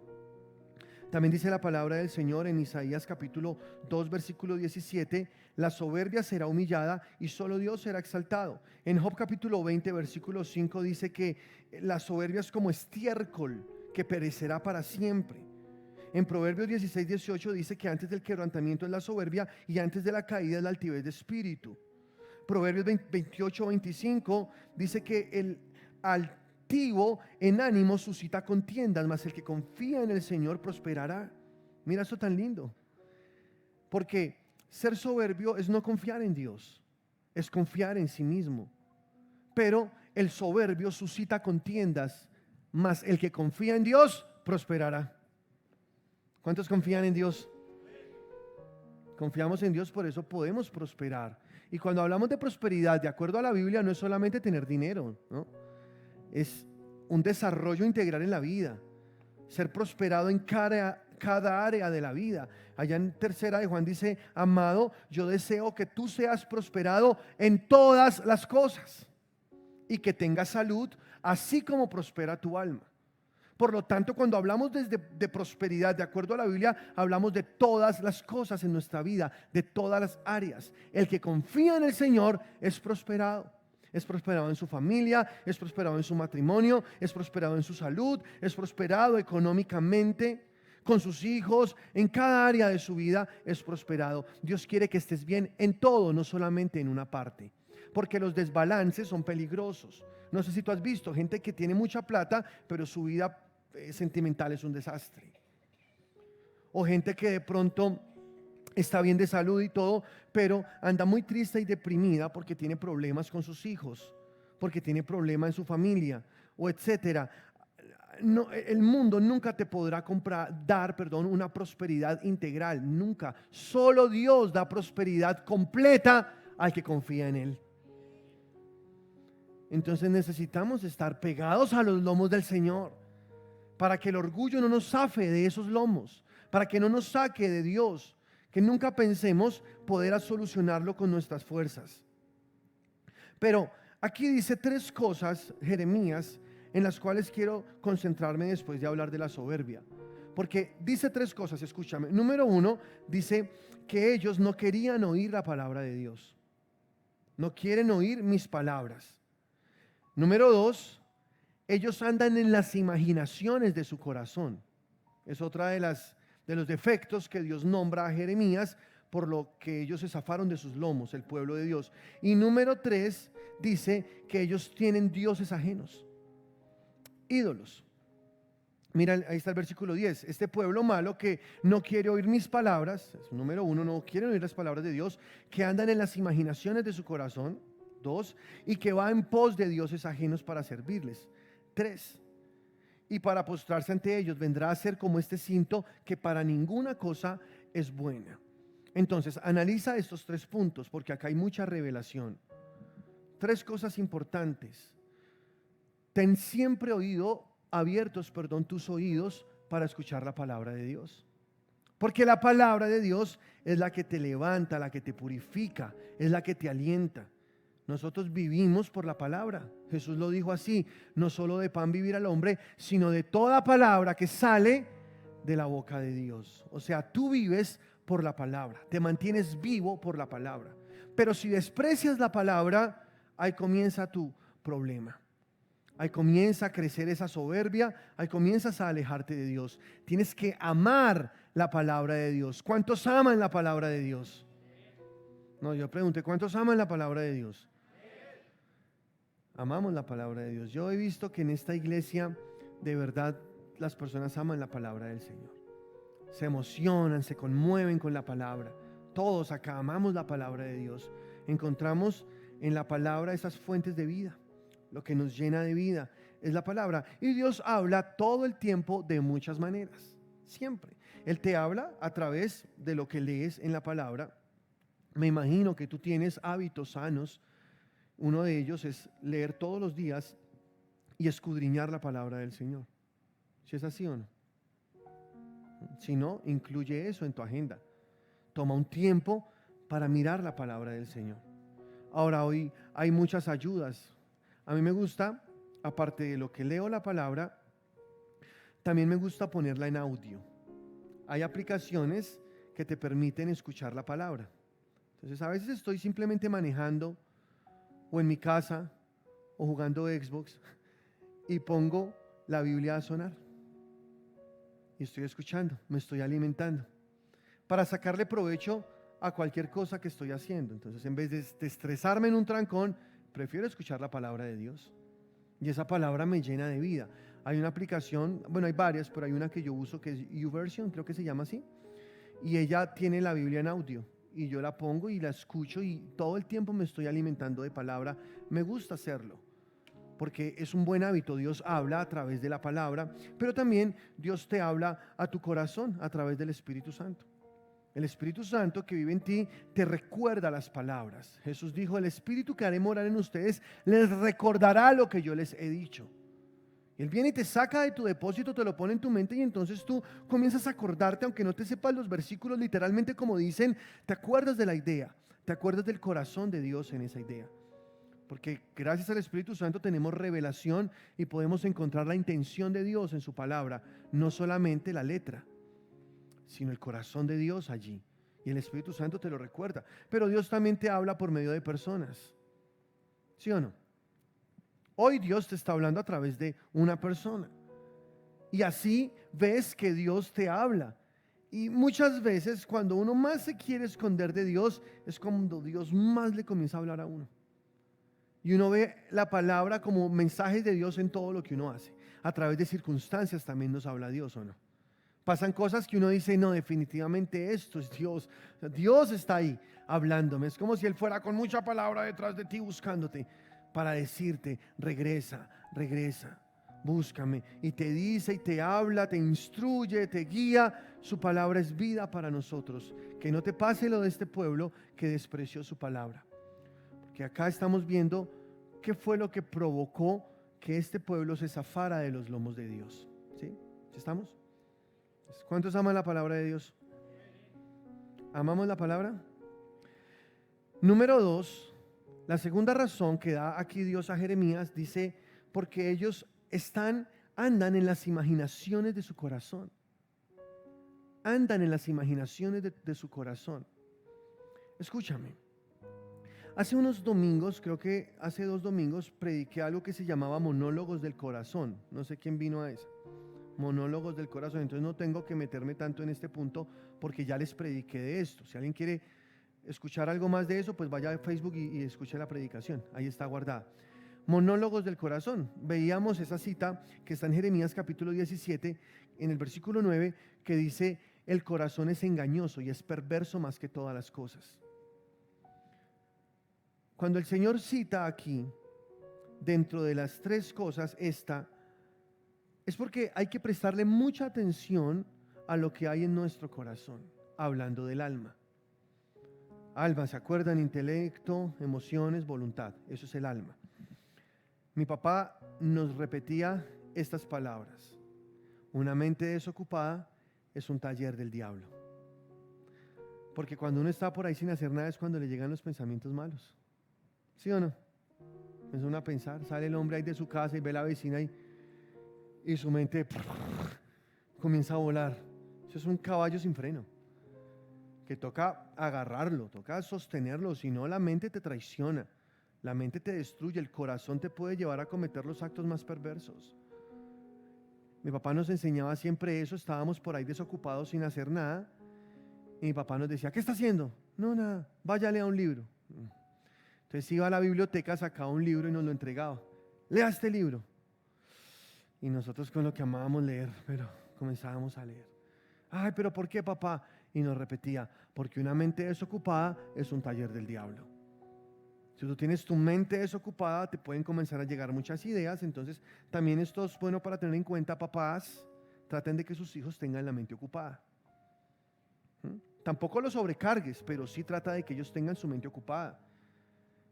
También dice la palabra del Señor en Isaías capítulo 2 versículo 17: la soberbia será humillada y solo Dios será exaltado. En Job capítulo 20 versículo 5 dice que la soberbia es como estiércol que perecerá para siempre. En Proverbios 16, 18 dice que antes del quebrantamiento es la soberbia y antes de la caída es la altivez de espíritu. Proverbios 28, 25 dice que el altivo en ánimo suscita contiendas, mas el que confía en el Señor prosperará. Mira eso tan lindo. Porque ser soberbio es no confiar en Dios, es confiar en sí mismo. Pero el soberbio suscita contiendas, mas el que confía en Dios prosperará. ¿Cuántos confían en Dios? Confiamos en Dios, por eso podemos prosperar. Y cuando hablamos de prosperidad, de acuerdo a la Biblia, no es solamente tener dinero, ¿no? Es un desarrollo integral en la vida. Ser prosperado en cada área de la vida. Allá en 3 de Juan dice: amado, yo deseo que tú seas prosperado en todas las cosas y que tengas salud, así como prospera tu alma. Por lo tanto, cuando hablamos de prosperidad, de acuerdo a la Biblia, hablamos de todas las cosas en nuestra vida, de todas las áreas. El que confía en el Señor es prosperado. Es prosperado en su familia, es prosperado en su matrimonio, es prosperado en su salud, es prosperado económicamente, con sus hijos, en cada área de su vida es prosperado. Dios quiere que estés bien en todo, no solamente en una parte. Porque los desbalances son peligrosos. No sé si tú has visto gente que tiene mucha plata, pero su vida sentimental es un desastre. O gente que de pronto está bien de salud y todo, pero anda muy triste y deprimida porque tiene problemas con sus hijos, porque tiene problemas en su familia, o etcétera. No, el mundo nunca te podrá dar una prosperidad integral, nunca. Solo Dios da prosperidad completa al que confía en Él. Entonces necesitamos estar pegados a los lomos del Señor, para que el orgullo no nos zafe de esos lomos, para que no nos saque de Dios, que nunca pensemos poder solucionarlo con nuestras fuerzas. Pero aquí dice 3 cosas, Jeremías, en las cuales quiero concentrarme después de hablar de la soberbia. Porque dice 3 cosas, escúchame. Número 1, dice que ellos no querían oír la palabra de Dios. No quieren oír mis palabras. Número 2, ellos andan en las imaginaciones de su corazón. Es otra de los defectos que Dios nombra a Jeremías, por lo que ellos se zafaron de sus lomos, el pueblo de Dios. Y número 3, dice que ellos tienen dioses ajenos, ídolos. Mira, ahí está el versículo 10. Este pueblo malo que no quiere oír mis palabras, es número 1, no quieren oír las palabras de Dios, que andan en las imaginaciones de su corazón. 2, y que va en pos de dioses ajenos para servirles. 3, y para postrarse ante ellos vendrá a ser como este cinto que para ninguna cosa es buena. Entonces, analiza estos 3 puntos, porque acá hay mucha revelación. 3 cosas importantes. Ten siempre oído abiertos, tus oídos para escuchar la palabra de Dios. Porque la palabra de Dios es la que te levanta, la que te purifica, es la que te alienta. Nosotros vivimos por la palabra. Jesús lo dijo así: no solo de pan vivirá el hombre, sino de toda palabra que sale de la boca de Dios. O sea, tú vives por la palabra, te mantienes vivo por la palabra. Pero si desprecias la palabra, ahí comienza tu problema. Ahí comienza a crecer esa soberbia, ahí comienzas a alejarte de Dios. Tienes que amar la palabra de Dios. ¿Cuántos aman la palabra de Dios? No, yo pregunté, ¿cuántos aman la palabra de Dios? Amamos la palabra de Dios. Yo he visto que en esta iglesia de verdad las personas aman la palabra del Señor. Se emocionan, se conmueven con la palabra. Todos acá amamos la palabra de Dios. Encontramos en la palabra esas fuentes de vida. Lo que nos llena de vida es la palabra. Y Dios habla todo el tiempo de muchas maneras. Siempre. Él te habla a través de lo que lees en la palabra. Me imagino que tú tienes hábitos sanos. Uno de ellos es leer todos los días y escudriñar la palabra del Señor. ¿Si es así o no? Si no, incluye eso en tu agenda. Toma un tiempo para mirar la palabra del Señor. Ahora, hoy hay muchas ayudas. A mí me gusta, aparte de lo que leo la palabra, también me gusta ponerla en audio. Hay aplicaciones que te permiten escuchar la palabra. Entonces, a veces estoy simplemente manejando o en mi casa o jugando Xbox y pongo la Biblia a sonar. Y estoy escuchando, me estoy alimentando para sacarle provecho a cualquier cosa que estoy haciendo. Entonces, en vez de estresarme en un trancón, prefiero escuchar la palabra de Dios. Y esa palabra me llena de vida. Hay una aplicación, bueno, hay varias, pero hay una que yo uso que es YouVersion, creo que se llama así. Y ella tiene la Biblia en audio. Y yo la pongo y la escucho y todo el tiempo me estoy alimentando de palabra. Me gusta hacerlo, porque es un buen hábito. Dios habla a través de la palabra, pero también Dios te habla a tu corazón a través del Espíritu Santo. El Espíritu Santo que vive en ti te recuerda las palabras. Jesús dijo: el Espíritu que haré morar en ustedes les recordará lo que yo les he dicho. Él viene y te saca de tu depósito, te lo pone en tu mente y entonces tú comienzas a acordarte, aunque no te sepas los versículos literalmente como dicen, te acuerdas de la idea, te acuerdas del corazón de Dios en esa idea. Porque gracias al Espíritu Santo tenemos revelación y podemos encontrar la intención de Dios en su palabra, no solamente la letra, sino el corazón de Dios allí. Y el Espíritu Santo te lo recuerda. Pero Dios también te habla por medio de personas. ¿Sí o no? Hoy Dios te está hablando a través de una persona. Y así ves que Dios te habla. Y muchas veces cuando uno más se quiere esconder de Dios, es cuando Dios más le comienza a hablar a uno. Y uno ve la palabra como mensajes de Dios en todo lo que uno hace. A través de circunstancias también nos habla Dios, ¿o no? Pasan cosas que uno dice: no, definitivamente esto es Dios. Dios está ahí hablándome. Es como si Él fuera con mucha palabra detrás de ti buscándote para decirte: regresa, regresa, búscame. Y te dice y te habla, te instruye, te guía. Su palabra es vida para nosotros. Que no te pase lo de este pueblo que despreció su palabra. Porque acá estamos viendo qué fue lo que provocó que este pueblo se zafara de los lomos de Dios. ¿Sí? ¿Estamos? ¿Cuántos aman la palabra de Dios? ¿Amamos la palabra? Número 2, la segunda razón que da aquí Dios a Jeremías, dice: porque ellos andan en las imaginaciones de su corazón. Andan en las imaginaciones de su corazón. Escúchame. Hace unos domingos, creo que hace 2 domingos, prediqué algo que se llamaba monólogos del corazón. No sé quién vino a eso. Monólogos del corazón. Entonces no tengo que meterme tanto en este punto porque ya les prediqué de esto. Si alguien quiere escuchar algo más de eso, pues vaya a Facebook y escuche la predicación. Ahí está guardada. Monólogos del corazón. Veíamos esa cita que está en Jeremías capítulo 17, en el versículo 9, que dice: el corazón es engañoso y es perverso más que todas las cosas. Cuando el Señor cita aquí, dentro de las 3 cosas, esta, es porque hay que prestarle mucha atención a lo que hay en nuestro corazón, hablando del alma. Alma, ¿se acuerdan? Intelecto, emociones, voluntad. Eso es el alma. Mi papá nos repetía estas palabras: una mente desocupada es un taller del diablo. Porque cuando uno está por ahí sin hacer nada es cuando le llegan los pensamientos malos. ¿Sí o no? Es uno a pensar, sale el hombre ahí de su casa y ve a la vecina y su mente comienza a volar. Eso es un caballo sin freno, que toca agarrarlo, toca sostenerlo, si no la mente te traiciona, la mente te destruye, el corazón te puede llevar a cometer los actos más perversos. Mi papá nos enseñaba siempre eso, estábamos por ahí desocupados sin hacer nada, y mi papá nos decía: ¿qué está haciendo? No, nada, vaya, lea un libro. Entonces iba a la biblioteca, sacaba un libro y nos lo entregaba: lea este libro. Y nosotros, con lo que amábamos leer, pero comenzábamos a leer. Ay, pero ¿por qué, papá? Y nos repetía: porque una mente desocupada es un taller del diablo. Si tú tienes tu mente desocupada, te pueden comenzar a llegar muchas ideas. Entonces también esto es bueno para tener en cuenta. Papás, traten de que sus hijos tengan la mente ocupada. Tampoco los sobrecargues, pero sí trata de que ellos tengan su mente ocupada.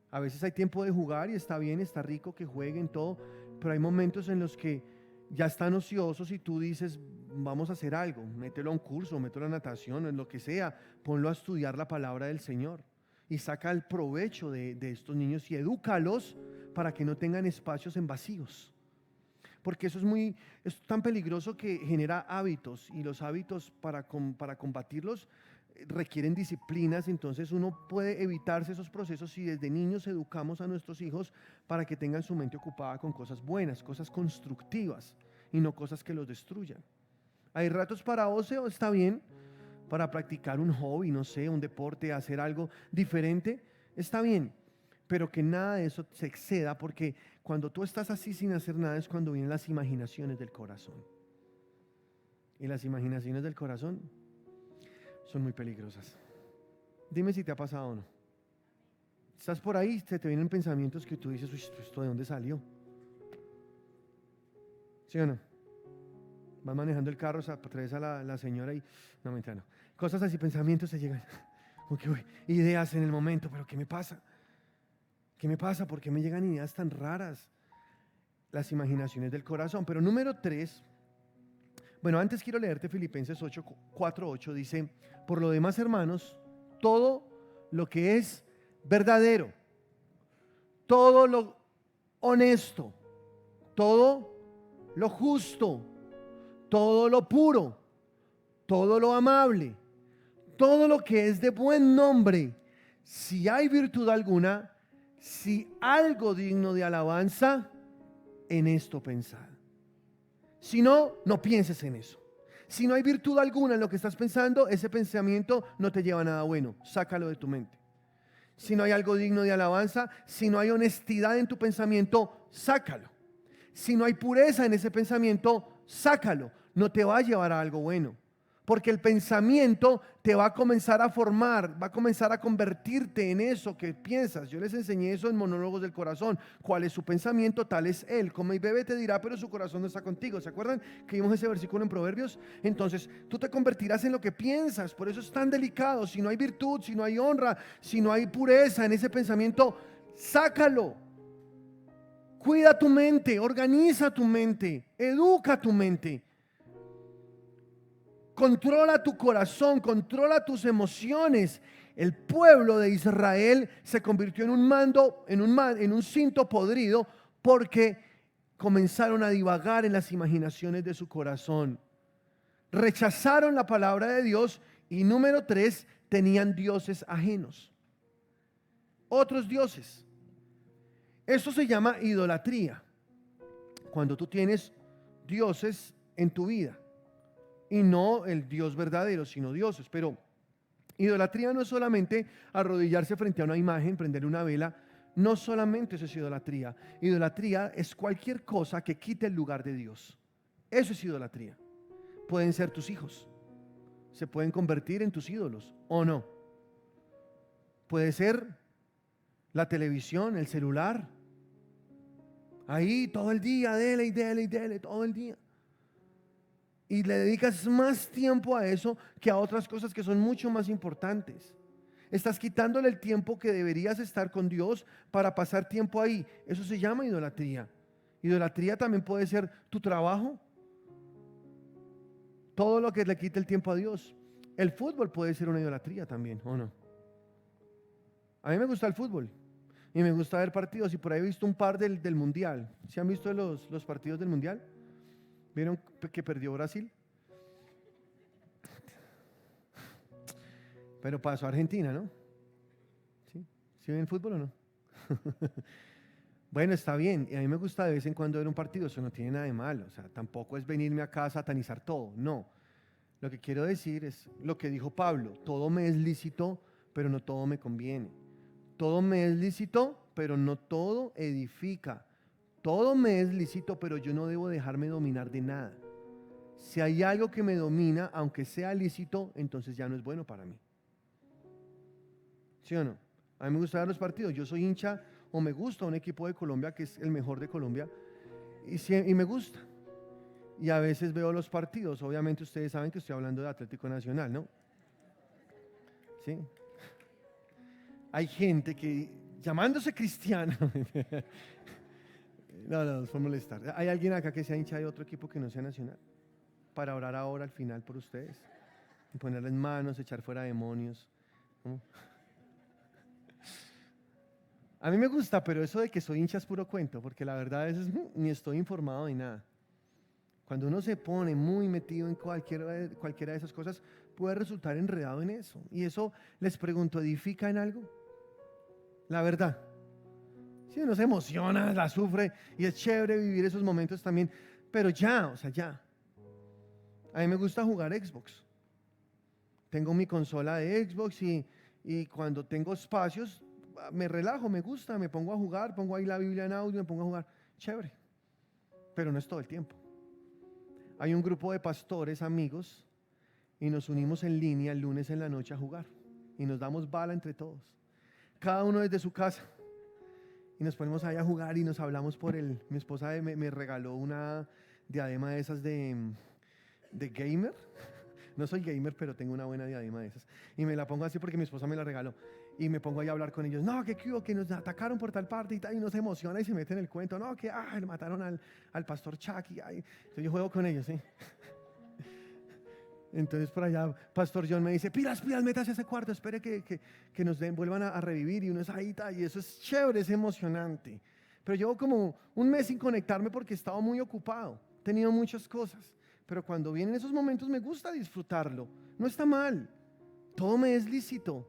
A veces hay tiempo de jugar y está bien, está rico que jueguen todo, pero hay momentos en los que ya están ociosos y tú dices: vamos a hacer algo, mételo a un curso, mételo a natación, en lo que sea, ponlo a estudiar la palabra del Señor y saca el provecho de estos niños y edúcalos para que no tengan espacios en vacíos. Porque eso es tan peligroso que genera hábitos, y los hábitos para combatirlos requieren disciplinas. Entonces uno puede evitarse esos procesos si desde niños educamos a nuestros hijos para que tengan su mente ocupada con cosas buenas, cosas constructivas y no cosas que los destruyan. Hay ratos para ocio, está bien, para practicar un hobby, no sé, un deporte, hacer algo diferente, está bien, pero que nada de eso se exceda, porque cuando tú estás así sin hacer nada es cuando vienen las imaginaciones del corazón. Y las imaginaciones del corazón son muy peligrosas. Dime si te ha pasado o no. Estás por ahí, te vienen pensamientos que tú dices: uy, ¿esto de dónde salió? ¿Sí o no? Vas manejando el carro, atraviesa la señora y... No, mentira, no. Cosas así, pensamientos se llegan. Okay, uy, ideas en el momento, pero ¿qué me pasa? ¿Qué me pasa? ¿Por qué me llegan ideas tan raras? Las imaginaciones del corazón. Pero número 3, bueno, antes quiero leerte Filipenses 4:8, dice: por lo demás, hermanos, todo lo que es verdadero, todo lo honesto, todo lo justo, todo lo puro, todo lo amable, todo lo que es de buen nombre, si hay virtud alguna, si algo digno de alabanza, en esto pensad. Si no, no pienses en eso. Si no hay virtud alguna en lo que estás pensando, ese pensamiento no te lleva a nada bueno. Sácalo de tu mente. Si no hay algo digno de alabanza, si no hay honestidad en tu pensamiento, sácalo. Si no hay pureza en ese pensamiento, sácalo. No te va a llevar a algo bueno. Porque el pensamiento te va a comenzar a formar, va a comenzar a convertirte en eso que piensas. Yo les enseñé eso en Monólogos del Corazón. ¿Cuál es su pensamiento? Tal es él. Como el bebé te dirá, pero su corazón no está contigo. ¿Se acuerdan que vimos ese versículo en Proverbios? Entonces, tú te convertirás en lo que piensas. Por eso es tan delicado. Si no hay virtud, si no hay honra, si no hay pureza en ese pensamiento, sácalo. Cuida tu mente, organiza tu mente, educa tu mente. Controla tu corazón, controla tus emociones. El pueblo de Israel se convirtió en un cinto podrido porque comenzaron a divagar en las imaginaciones de su corazón. Rechazaron la palabra de Dios y número 3, tenían dioses ajenos. Otros dioses. Eso se llama idolatría. Cuando tú tienes dioses en tu vida. Y no el Dios verdadero, sino dioses. Pero idolatría no es solamente arrodillarse frente a una imagen, prender una vela. No solamente eso es idolatría. Idolatría es cualquier cosa que quite el lugar de Dios. Eso es idolatría. Pueden ser tus hijos. Se pueden convertir en tus ídolos o no. Puede ser la televisión, el celular. Ahí todo el día, dele y dele y dele, todo el día. Y le dedicas más tiempo a eso que a otras cosas que son mucho más importantes. Estás quitándole el tiempo que deberías estar con Dios para pasar tiempo ahí. Eso se llama idolatría. Idolatría también puede ser tu trabajo, todo lo que le quite el tiempo a Dios. El fútbol puede ser una idolatría también, ¿o no? A mí me gusta el fútbol y me gusta ver partidos, y por ahí he visto un par del Mundial. ¿Se han visto los partidos del Mundial? ¿Vieron que perdió Brasil? Pero pasó a Argentina, ¿no? ¿Sí? ¿Sí ven el fútbol o no? Bueno, está bien, y a mí me gusta de vez en cuando ver un partido, eso no tiene nada de malo, o sea, tampoco es venirme acá a satanizar todo, no. Lo que quiero decir es lo que dijo Pablo: todo me es lícito, pero no todo me conviene. Todo me es lícito, pero no todo edifica. Todo me es lícito, pero yo no debo dejarme dominar de nada. Si hay algo que me domina, aunque sea lícito, entonces ya no es bueno para mí. ¿Sí o no? A mí me gusta ver los partidos. Yo soy hincha, o me gusta un equipo de Colombia que es el mejor de Colombia, y me gusta. Y a veces veo los partidos. Obviamente ustedes saben que estoy hablando de Atlético Nacional, ¿no? Sí. Hay gente que, llamándose cristiano, no, es por molestar. ¿Hay alguien acá que sea hincha de otro equipo que no sea Nacional? Para orar ahora al final por ustedes, y ponerles manos, echar fuera demonios. ¿Cómo? A mí me gusta, pero eso de que soy hincha es puro cuento, porque la verdad a veces ni estoy informado de nada. Cuando uno se pone muy metido en cualquiera de esas cosas, puede resultar enredado en eso. Y eso, les pregunto, ¿edifica en algo? La verdad. Si uno se emociona, la sufre, y es chévere vivir esos momentos también, pero ya, o sea, ya. A mí me gusta jugar Xbox. Tengo mi consola de Xbox, y cuando tengo espacios, me relajo, me gusta, me pongo a jugar, pongo ahí la Biblia en audio, me pongo a jugar. Chévere. Pero no es todo el tiempo. Hay un grupo de pastores amigos y nos unimos en línea el lunes en la noche a jugar. Y nos damos bala entre todos. Cada uno desde su casa. Y nos ponemos ahí a jugar y nos hablamos por el... Mi esposa me regaló una diadema de esas de gamer. No soy gamer, pero tengo una buena diadema de esas. Y me la pongo así porque mi esposa me la regaló. Y me pongo ahí a hablar con ellos. No, que nos atacaron por tal parte y tal. Y uno se emociona y se mete en el cuento. No, que mataron al pastor Chucky. Entonces yo juego con ellos, ¿sí? Entonces por allá, Pastor John me dice: pilas, métase a ese cuarto, espere que nos vuelvan a revivir. Y uno es ahí, y eso es chévere, es emocionante. Pero llevo como un mes sin conectarme porque he estado muy ocupado. He tenido muchas cosas. Pero cuando vienen esos momentos me gusta disfrutarlo. No está mal. Todo me es lícito.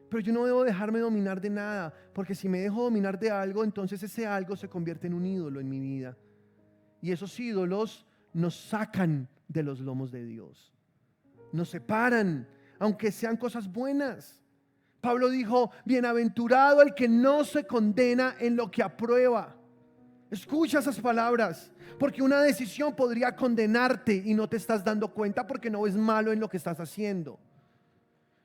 Pero yo no debo dejarme dominar de nada, porque si me dejo dominar de algo, entonces ese algo se convierte en un ídolo en mi vida. Y esos ídolos nos sacan de los lomos de Dios. Nos separan, aunque sean cosas buenas. Pablo dijo: bienaventurado el que no se condena en lo que aprueba. Escucha esas palabras, porque una decisión podría condenarte y no te estás dando cuenta porque no ves malo en lo que estás haciendo.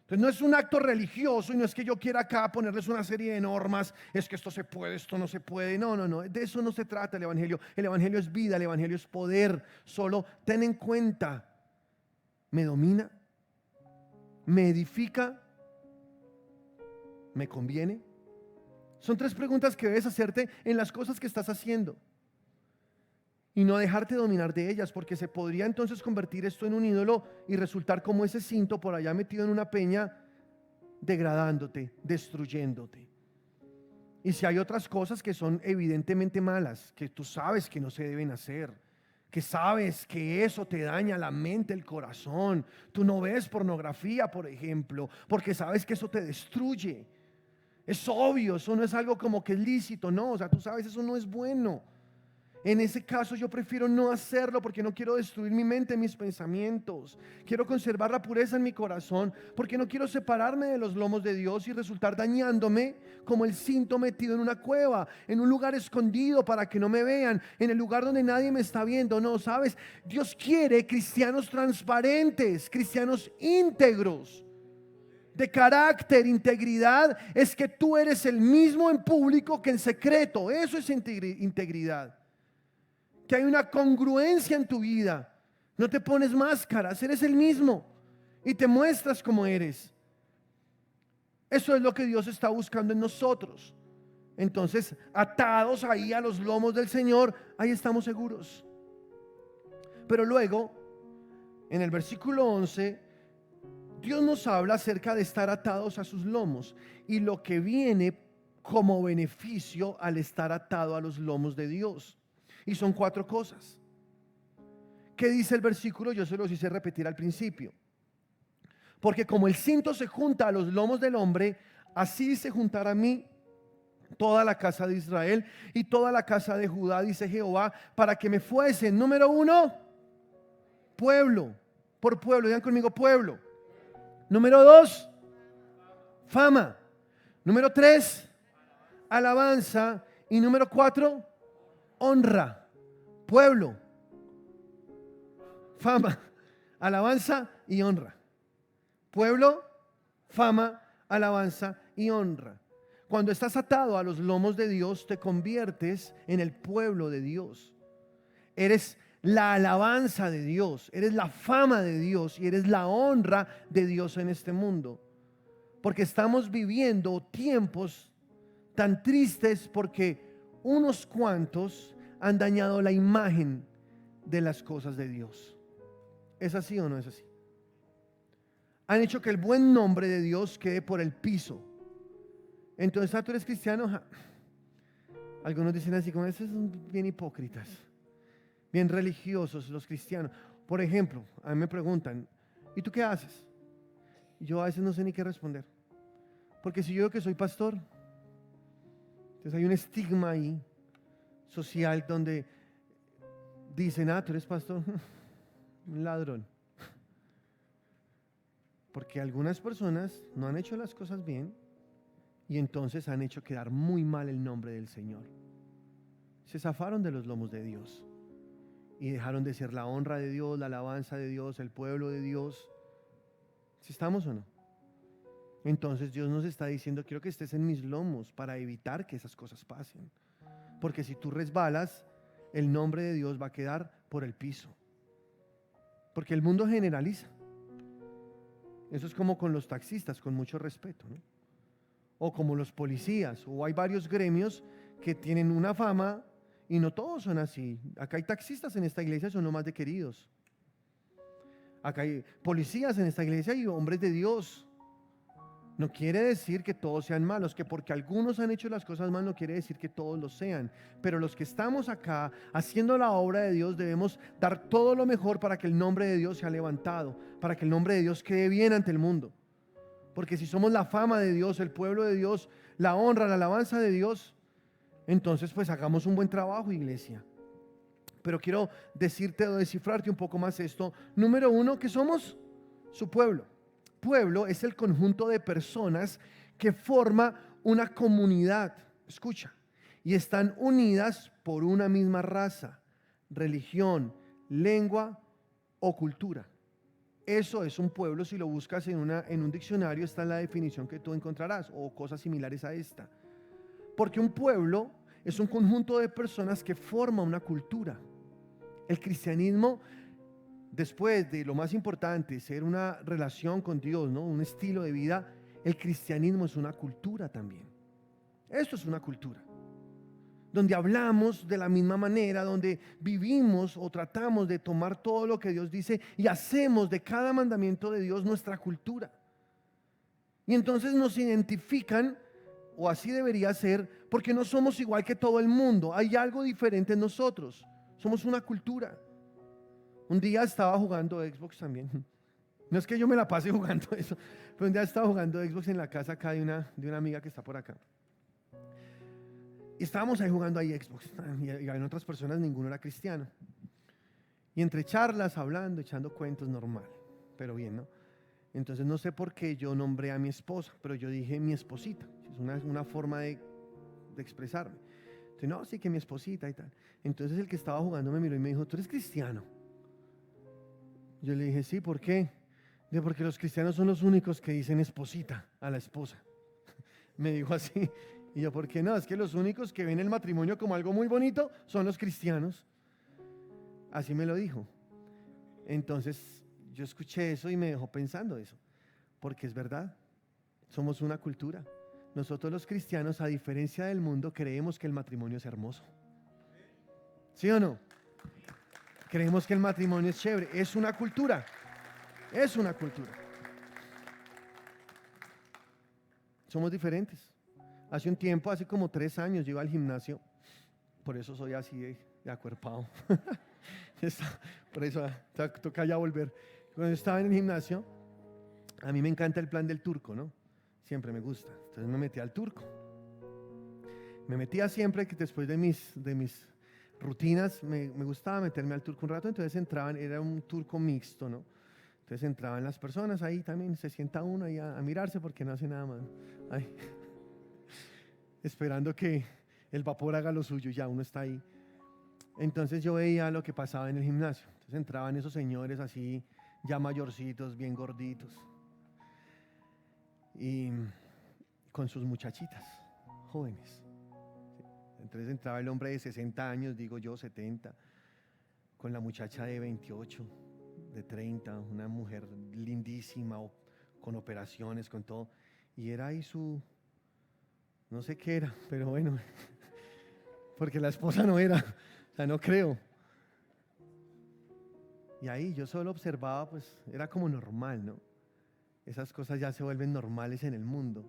Entonces no es un acto religioso, y no es que yo quiera acá ponerles una serie de normas, es que esto se puede, esto no se puede. No, de eso no se trata el Evangelio. El Evangelio es vida, el Evangelio es poder. Solo ten en cuenta: ¿me domina? ¿Me edifica? ¿Me conviene? Son 3 preguntas que debes hacerte en las cosas que estás haciendo, y no dejarte dominar de ellas, porque se podría entonces convertir esto en un ídolo y resultar como ese cinto por allá metido en una peña, degradándote, destruyéndote. Y si hay otras cosas que son evidentemente malas, que tú sabes que no se deben hacer, que sabes que eso te daña la mente, el corazón, tú no ves pornografía, por ejemplo, porque sabes que eso te destruye. Es obvio, eso no es algo como que es lícito, no, o sea, tú sabes, eso no es bueno. En ese caso yo prefiero no hacerlo, porque no quiero destruir mi mente, mis pensamientos. Quiero conservar la pureza en mi corazón, porque no quiero separarme de los lomos de Dios y resultar dañándome como el cinto metido en una cueva, en un lugar escondido para que no me vean, en el lugar donde nadie me está viendo. No, ¿sabes? Dios quiere cristianos transparentes, cristianos íntegros, de carácter. Integridad es que tú eres el mismo en público que en secreto. Eso es integridad. Que hay una congruencia en tu vida. No te pones máscaras, eres el mismo y te muestras como eres. Eso es lo que Dios está buscando en nosotros, Entonces, atados ahí a los lomos del Señor, ahí estamos seguros. Pero luego, en el versículo 11, Dios nos habla acerca de estar atados a sus lomos y lo que viene como beneficio al estar atado a los lomos de Dios. Y son 4 cosas. ¿Qué dice el versículo? Yo se los hice repetir al principio. Porque como el cinto se junta a los lomos del hombre, así se juntará a mí toda la casa de Israel y toda la casa de Judá, dice Jehová, para que me fuesen, número 1, pueblo, por pueblo, digan conmigo pueblo. Número 2, fama. Número 3, alabanza. Y número 4, honra. Pueblo, fama, alabanza y honra. Pueblo, fama, alabanza y honra. Cuando estás atado a los lomos de Dios, te conviertes en el pueblo de Dios. Eres la alabanza de Dios, eres la fama de Dios y eres la honra de Dios en este mundo. Porque estamos viviendo tiempos tan tristes porque unos cuantos han dañado la imagen de las cosas de Dios. ¿Es así o no es así? Han hecho que el buen nombre de Dios quede por el piso. Entonces, ¿tú eres cristiano? Ja. Algunos dicen así, como esos son bien hipócritas, bien religiosos los cristianos. Por ejemplo, a mí me preguntan, ¿y tú qué haces? Y yo a veces no sé ni qué responder. Porque si yo digo que soy pastor, entonces hay un estigma ahí social donde dicen, tú eres pastor, un ladrón. Porque algunas personas no han hecho las cosas bien y entonces han hecho quedar muy mal el nombre del Señor. Se zafaron de los lomos de Dios y dejaron de ser la honra de Dios, la alabanza de Dios, el pueblo de Dios. ¿Sí estamos o no? Entonces Dios nos está diciendo, quiero que estés en mis lomos para evitar que esas cosas pasen. Porque si tú resbalas, el nombre de Dios va a quedar por el piso. Porque el mundo generaliza. Eso es como con los taxistas, con mucho respeto, ¿no? O como los policías, o hay varios gremios que tienen una fama y no todos son así. Acá hay taxistas en esta iglesia, son los más de queridos. Acá hay policías en esta iglesia y hombres de Dios. No quiere decir que todos sean malos, que porque algunos han hecho las cosas mal no quiere decir que todos lo sean. Pero los que estamos acá haciendo la obra de Dios debemos dar todo lo mejor para que el nombre de Dios sea levantado, para que el nombre de Dios quede bien ante el mundo. Porque si somos la fama de Dios, el pueblo de Dios, la honra, la alabanza de Dios, entonces pues hagamos un buen trabajo, iglesia. Pero quiero decirte o descifrarte un poco más esto. Número 1, que somos su pueblo. Pueblo es el conjunto de personas que forma una comunidad, escucha, y están unidas por una misma raza, religión, lengua o cultura. Eso es un pueblo. Si lo buscas en un diccionario, está en la definición que tú encontrarás, o cosas similares a esta. Porque un pueblo es un conjunto de personas que forma una cultura. El cristianismo, después de lo más importante, ser una relación con Dios, ¿no? Un estilo de vida, el cristianismo es una cultura también. Esto es una cultura, donde hablamos de la misma manera, donde vivimos o tratamos de tomar todo lo que Dios dice y hacemos de cada mandamiento de Dios nuestra cultura. Y entonces nos identifican, o así debería ser, porque no somos igual que todo el mundo. Hay algo diferente en nosotros. Somos una cultura. Un día estaba jugando Xbox también. No es que yo me la pase jugando eso, pero un día estaba jugando Xbox en la casa acá de una amiga que está por acá. Y estábamos ahí jugando ahí Xbox. Y había otras personas, ninguno era cristiano. Y entre charlas, hablando, echando cuentos, normal. Pero bien, ¿no? Entonces no sé por qué yo nombré a mi esposa, pero yo dije mi esposita. Es una forma de expresarme. Entonces, no, sí que mi esposita y tal. Entonces el que estaba jugando me miró y me dijo, ¿tú eres cristiano? Yo le dije, sí, ¿por qué? Dice, porque los cristianos son los únicos que dicen esposita a la esposa. Me dijo así. Y yo, ¿por qué no? Es que los únicos que ven el matrimonio como algo muy bonito son los cristianos. Así me lo dijo. Entonces yo escuché eso y me dejó pensando eso. Porque es verdad, somos una cultura. nosotros los cristianos, a diferencia del mundo, creemos que el matrimonio es hermoso. ¿Sí o no? Creemos que el matrimonio es chévere. Es una cultura. Es una cultura. Somos diferentes. Hace un tiempo, hace como 3 años, yo iba al gimnasio. Por eso soy así de acuerpado. Por eso toca ya volver. Cuando yo estaba en el gimnasio, a mí me encanta el plan del turco, ¿no? Siempre me gusta. Entonces me metí al turco. Me metía siempre que después de mis rutinas, me gustaba meterme al turco un rato. Entonces entraban, era un turco mixto, ¿no? Entonces entraban las personas ahí también, se sienta uno ahí a mirarse porque no hace nada más. Ay. Esperando que el vapor haga lo suyo, ya uno está ahí. Entonces yo veía lo que pasaba en el gimnasio. Entonces entraban esos señores así, ya mayorcitos, bien gorditos, y con sus muchachitas, jóvenes. Entonces entraba el hombre de 60 años, digo yo 70, con la muchacha de 28, de 30, una mujer lindísima, con operaciones, con todo. Y era ahí no sé qué era, pero bueno, porque la esposa no era, o sea, no creo. Y ahí yo solo observaba, pues era como normal, ¿no? Esas cosas ya se vuelven normales en el mundo.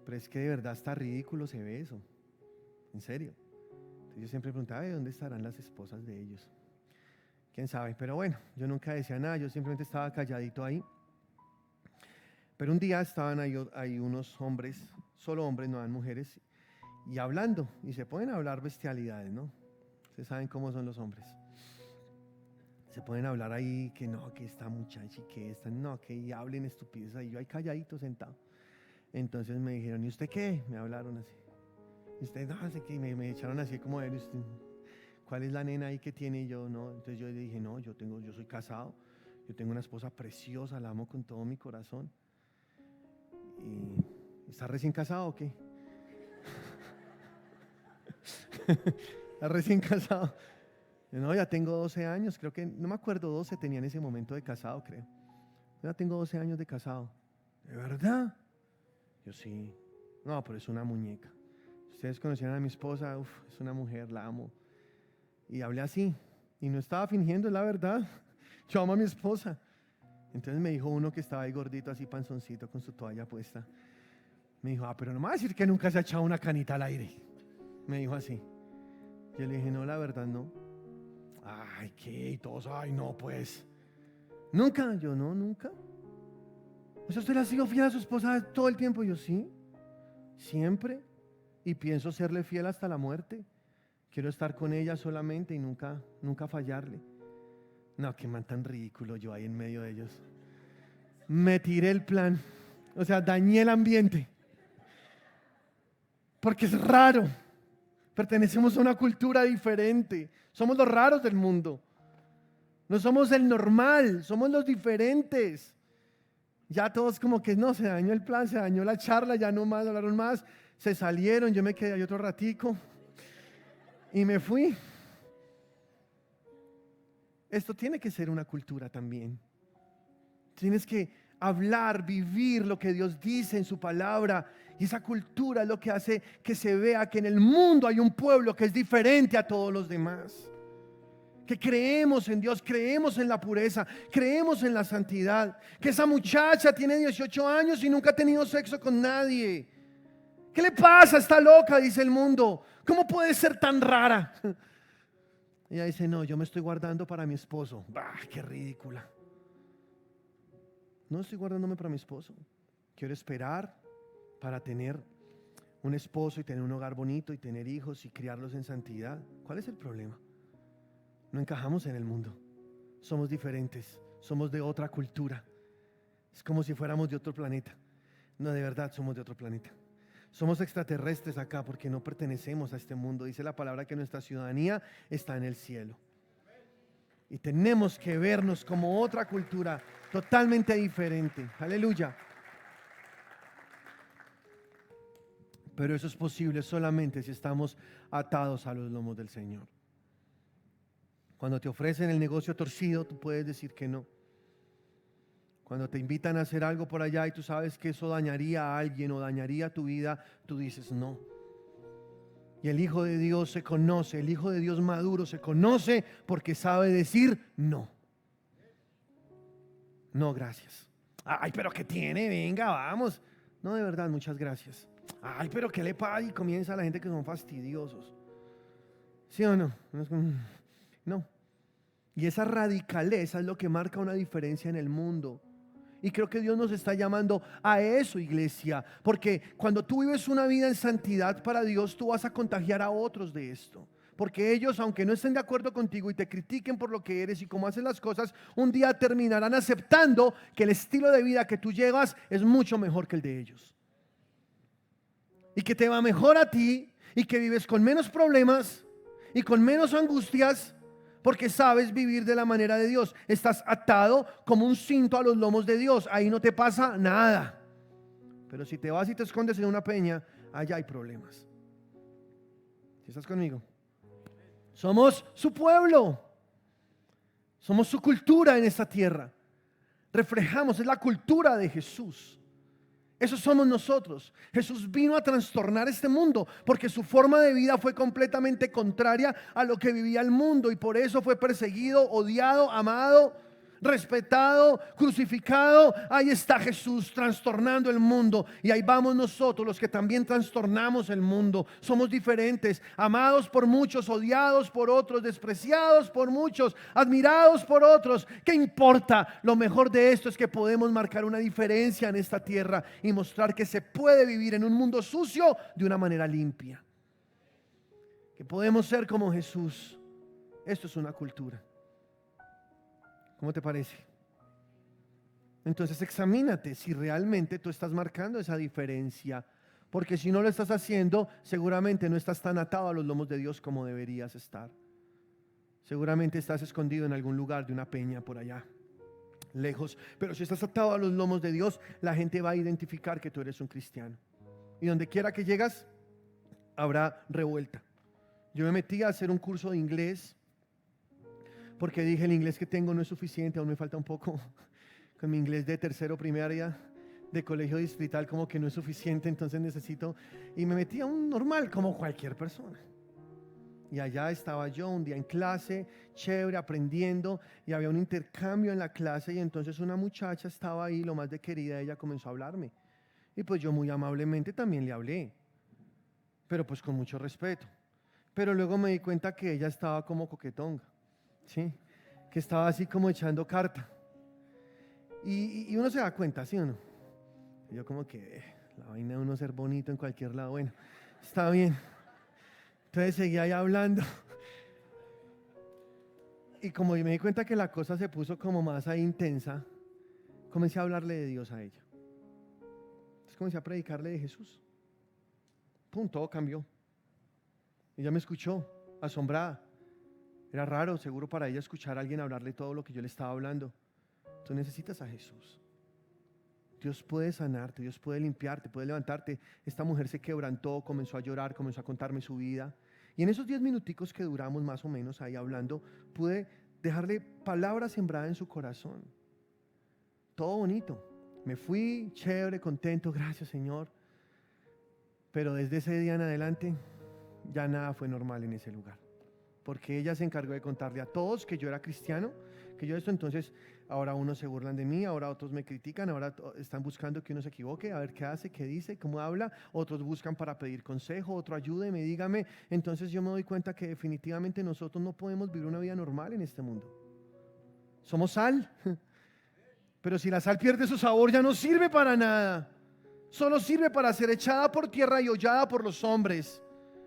Pero es que de verdad está ridículo se ve eso, en serio. Entonces yo siempre preguntaba, ¿de dónde estarán las esposas de ellos? ¿Quién sabe? Pero bueno, yo nunca decía nada, yo simplemente estaba calladito ahí. Pero un día estaban ahí unos hombres, solo hombres, no eran mujeres, y hablando, y se pueden hablar bestialidades, ¿no? Ustedes saben cómo son los hombres. Se pueden hablar ahí que no, que esta muchacha y que esta, no, que y hablen estupideces ahí, yo ahí calladito sentado. Entonces me dijeron, ¿y usted qué? Me hablaron así. Y usted, no, sé qué, me echaron así como él, usted, ¿cuál es la nena ahí que tiene? Y yo, no. Entonces yo le dije, no, yo soy casado, yo tengo una esposa preciosa, la amo con todo mi corazón. ¿Y está recién casado o qué? ¿Está recién casado? No, ya tengo 12 años, creo que, no me acuerdo, 12 tenía en ese momento de casado, creo. Ya tengo 12 años de casado. ¿De verdad? Yo sí. No, pero es una muñeca. Ustedes conocieron a mi esposa, es una mujer, la amo. Y hablé así, y no estaba fingiendo, es la verdad. Yo amo a mi esposa. Entonces me dijo uno que estaba ahí gordito, así panzoncito, con su toalla puesta. Me dijo, pero no me va a decir que nunca se ha echado una canita al aire. Me dijo así. Yo le dije, no, la verdad no. Ay, ¿qué? Y todos, ay, no, pues. ¿Nunca? Yo, no, nunca. O sea, ¿usted le ha sido fiel a su esposa todo el tiempo? Yo, sí, siempre. Y pienso serle fiel hasta la muerte. Quiero estar con ella solamente y nunca fallarle. No, qué man tan ridículo yo ahí en medio de ellos. Me tiré el plan. O sea, dañé el ambiente. Porque es raro. Pertenecemos a una cultura diferente. Somos los raros del mundo. No somos el normal, somos los diferentes. Ya todos como que no, se dañó el plan, se dañó la charla, ya no más, hablaron más. Se salieron, yo me quedé ahí otro ratico y me fui. Esto tiene que ser una cultura también. Tienes que hablar, vivir lo que Dios dice en su palabra. Y esa cultura es lo que hace que se vea que en el mundo hay un pueblo que es diferente a todos los demás. Que creemos en Dios, creemos en la pureza, creemos en la santidad. Que esa muchacha tiene 18 años y nunca ha tenido sexo con nadie. ¿Qué le pasa? Está loca, dice el mundo. ¿Cómo puede ser tan rara? Ella dice, no, yo me estoy guardando para mi esposo. Bah, qué ridícula. No estoy guardándome para mi esposo. Quiero esperar para tener un esposo y tener un hogar bonito y tener hijos y criarlos en santidad. ¿Cuál es el problema? No encajamos en el mundo. Somos diferentes. Somos de otra cultura. Es como si fuéramos de otro planeta. No, de verdad somos de otro planeta. Somos extraterrestres acá porque no pertenecemos a este mundo. Dice la palabra que nuestra ciudadanía está en el cielo. Y tenemos que vernos como otra cultura totalmente diferente. Aleluya. Pero eso es posible solamente si estamos atados a los lomos del Señor. Cuando te ofrecen el negocio torcido, tú puedes decir que no. Cuando te invitan a hacer algo por allá y tú sabes que eso dañaría a alguien o dañaría tu vida, tú dices no. Y el Hijo de Dios se conoce, el Hijo de Dios maduro se conoce porque sabe decir no. No, gracias. Ay, pero ¿qué tiene? Venga, vamos. No, de verdad, muchas gracias. Ay, pero ¿qué le pasa? Y comienza la gente que son fastidiosos. ¿Sí o no? No. Y esa radicaleza es lo que marca una diferencia en el mundo. Y creo que Dios nos está llamando a eso, iglesia. Porque cuando tú vives una vida en santidad para Dios, tú vas a contagiar a otros de esto. Porque ellos, aunque no estén de acuerdo contigo y te critiquen por lo que eres y cómo haces las cosas, un día terminarán aceptando que el estilo de vida que tú llevas es mucho mejor que el de ellos. Y que te va mejor a ti y que vives con menos problemas y con menos angustias. Porque sabes vivir de la manera de Dios. Estás atado como un cinto a los lomos de Dios. Ahí no te pasa nada. Pero si te vas y te escondes en una peña, allá hay problemas. ¿Sí estás conmigo? Somos su pueblo. Somos su cultura en esta tierra. Reflejamos, es la cultura de Jesús. Eso somos nosotros. Jesús vino a trastornar este mundo porque su forma de vida fue completamente contraria a lo que vivía el mundo y por eso fue perseguido, odiado, amado, respetado, crucificado. Ahí está Jesús trastornando el mundo y ahí vamos nosotros los que también trastornamos el mundo. Somos diferentes, amados por muchos, odiados por otros, despreciados por muchos, admirados por otros. ¿Qué importa? Lo mejor de esto es que podemos marcar una diferencia en esta tierra y mostrar que se puede vivir en un mundo sucio de una manera limpia, que podemos ser como Jesús. Esto es una cultura. ¿Cómo te parece? Entonces examínate si realmente tú estás marcando esa diferencia, porque si no lo estás haciendo, seguramente no estás tan atado a los lomos de Dios como deberías estar. Seguramente estás escondido en algún lugar de una peña por allá, lejos. Pero si estás atado a los lomos de Dios, la gente va a identificar que tú eres un cristiano. Y donde quiera que llegas, habrá revuelta. Yo me metí a hacer un curso de inglés porque dije, el inglés que tengo no es suficiente, aún me falta un poco. Con mi inglés de tercero, primaria, de colegio distrital, como que no es suficiente, entonces necesito. Y me metí a un normal, como cualquier persona. Y allá estaba yo un día en clase, chévere, aprendiendo, y había un intercambio en la clase, y entonces una muchacha estaba ahí, lo más de querida, ella comenzó a hablarme. Y pues yo muy amablemente también le hablé, pero pues con mucho respeto. Pero luego me di cuenta que ella estaba como coquetonga. ¿Sí? Que estaba así como echando carta y uno se da cuenta, ¿sí o no? Yo como que la vaina de uno ser bonito en cualquier lado, bueno, está bien. Entonces seguía ahí hablando y como me di cuenta que la cosa se puso como más ahí intensa, comencé a hablarle de Dios a ella. Entonces comencé a predicarle de Jesús. Pum, todo cambió. Ella me escuchó, asombrada. Era raro, seguro para ella escuchar a alguien hablarle todo lo que yo le estaba hablando. Tú necesitas a Jesús. Dios puede sanarte, Dios puede limpiarte, puede levantarte. Esta mujer se quebrantó, comenzó a llorar, comenzó a contarme su vida. Y en esos 10 minuticos que duramos más o menos ahí hablando, pude dejarle palabras sembradas en su corazón. Todo bonito. Me fui chévere, contento, gracias Señor. Pero desde ese día en adelante ya nada fue normal en ese lugar. Porque ella se encargó de contarle a todos que yo era cristiano, que yo esto, entonces ahora unos se burlan de mí, ahora otros me critican, ahora están buscando que uno se equivoque, a ver qué hace, qué dice, cómo habla, otros buscan para pedir consejo, otro ayúdeme, dígame. Entonces yo me doy cuenta que definitivamente nosotros no podemos vivir una vida normal en este mundo. Somos sal, pero si la sal pierde su sabor ya no sirve para nada, solo sirve para ser echada por tierra y hollada por los hombres.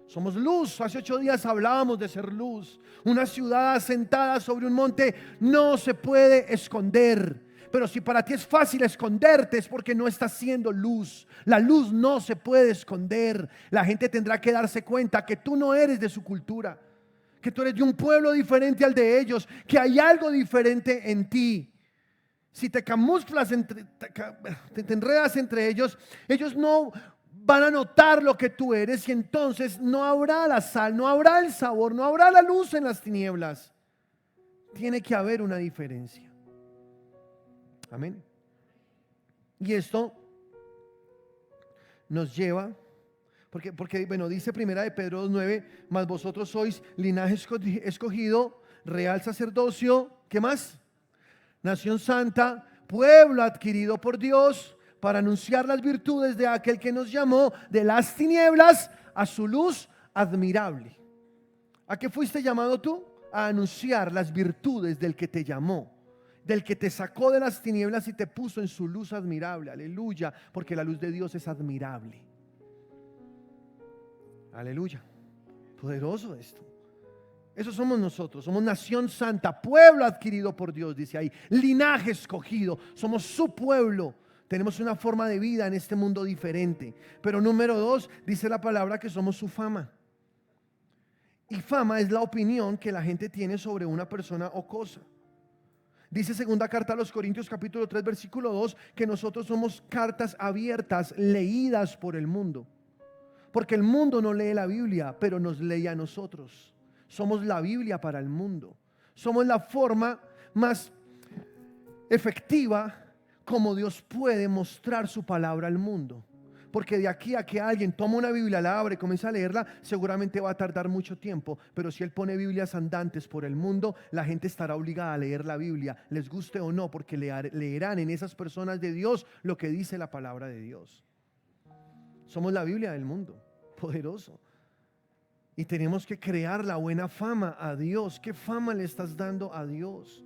Somos luz. Hace 8 días hablábamos de ser luz. Una ciudad asentada sobre un monte no se puede esconder. Pero si para ti es fácil esconderte es porque no estás siendo luz. La luz no se puede esconder. La gente tendrá que darse cuenta que tú no eres de su cultura, que tú eres de un pueblo diferente al de ellos, que hay algo diferente en ti. Si te camuflas, te enredas entre ellos, ellos no van a notar lo que tú eres y entonces no habrá la sal, no habrá el sabor, no habrá la luz en las tinieblas. Tiene que haber una diferencia. Amén. Y esto nos lleva, porque bueno, dice primera de Pedro 2:9, mas vosotros sois linaje escogido, real sacerdocio, ¿qué más? Nación santa, pueblo adquirido por Dios, para anunciar las virtudes de aquel que nos llamó de las tinieblas a su luz admirable. ¿A qué fuiste llamado tú? A anunciar las virtudes del que te llamó, del que te sacó de las tinieblas y te puso en su luz admirable. Aleluya, porque la luz de Dios es admirable. Aleluya, poderoso esto. Eso somos nosotros, somos nación santa, pueblo adquirido por Dios, dice ahí, linaje escogido, somos su pueblo. Tenemos una forma de vida en este mundo diferente. Pero número 2, dice la palabra que somos su fama. Y fama es la opinión que la gente tiene sobre una persona o cosa. Dice segunda carta a los Corintios capítulo 3 versículo 2 que nosotros somos cartas abiertas, leídas por el mundo. Porque el mundo no lee la Biblia, pero nos lee a nosotros. Somos la Biblia para el mundo. Somos la forma más efectiva como Dios puede mostrar su palabra al mundo. Porque de aquí a que alguien toma una Biblia, la abre y comienza a leerla, seguramente va a tardar mucho tiempo. Pero si Él pone Biblias andantes por el mundo, la gente estará obligada a leer la Biblia, les guste o no, porque leerán en esas personas de Dios lo que dice la palabra de Dios. Somos la Biblia del mundo, poderoso. Y tenemos que crear la buena fama a Dios. ¿Qué fama le estás dando a Dios?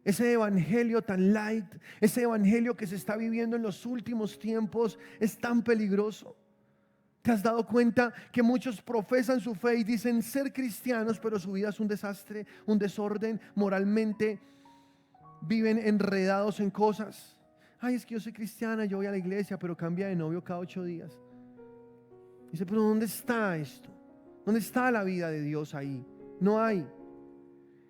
Ese evangelio tan light, ese evangelio que se está viviendo en los últimos tiempos es tan peligroso. ¿Te has dado cuenta que muchos profesan su fe y dicen ser cristianos, pero su vida es un desastre, un desorden, moralmente viven enredados en cosas? Ay, es que yo soy cristiana, yo voy a la iglesia, pero cambia de novio cada 8 días. Dice, pero ¿dónde está esto? ¿Dónde está la vida de Dios ahí? No hay.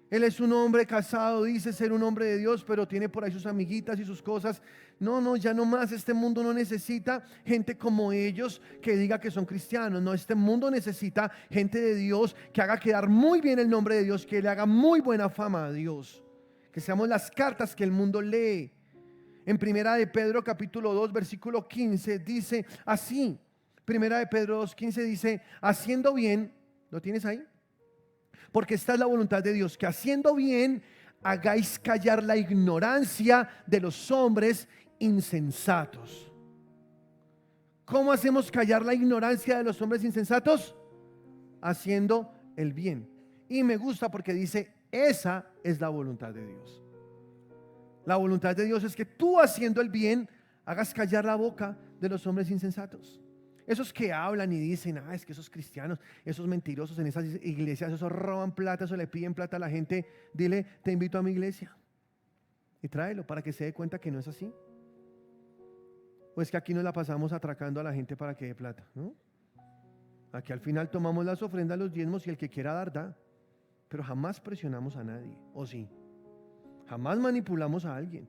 Él es un hombre casado, dice ser un hombre de Dios, pero tiene por ahí sus amiguitas y sus cosas. No, ya no más. Este mundo no necesita gente como ellos que diga que son cristianos. No, este mundo necesita gente de Dios que haga quedar muy bien el nombre de Dios, que le haga muy buena fama a Dios. Que seamos las cartas que el mundo lee. En primera de Pedro capítulo 2 versículo 15 dice así. Primera de Pedro 2:15 dice, haciendo bien, ¿lo tienes ahí? Porque esta es la voluntad de Dios, que haciendo bien hagáis callar la ignorancia de los hombres insensatos. ¿Cómo hacemos callar la ignorancia de los hombres insensatos? Haciendo el bien. Y me gusta porque dice, esa es la voluntad de Dios. La voluntad de Dios es que tú haciendo el bien hagas callar la boca de los hombres insensatos. Esos que hablan y dicen, es que esos cristianos, esos mentirosos en esas iglesias, esos roban plata, eso le piden plata a la gente. Dile, te invito a mi iglesia y tráelo para que se dé cuenta que no es así. O es que aquí nos la pasamos atracando a la gente para que dé plata, ¿no? Aquí al final tomamos las ofrendas, los diezmos y el que quiera dar, da. Pero jamás presionamos a nadie, ¿o sí? Jamás manipulamos a alguien.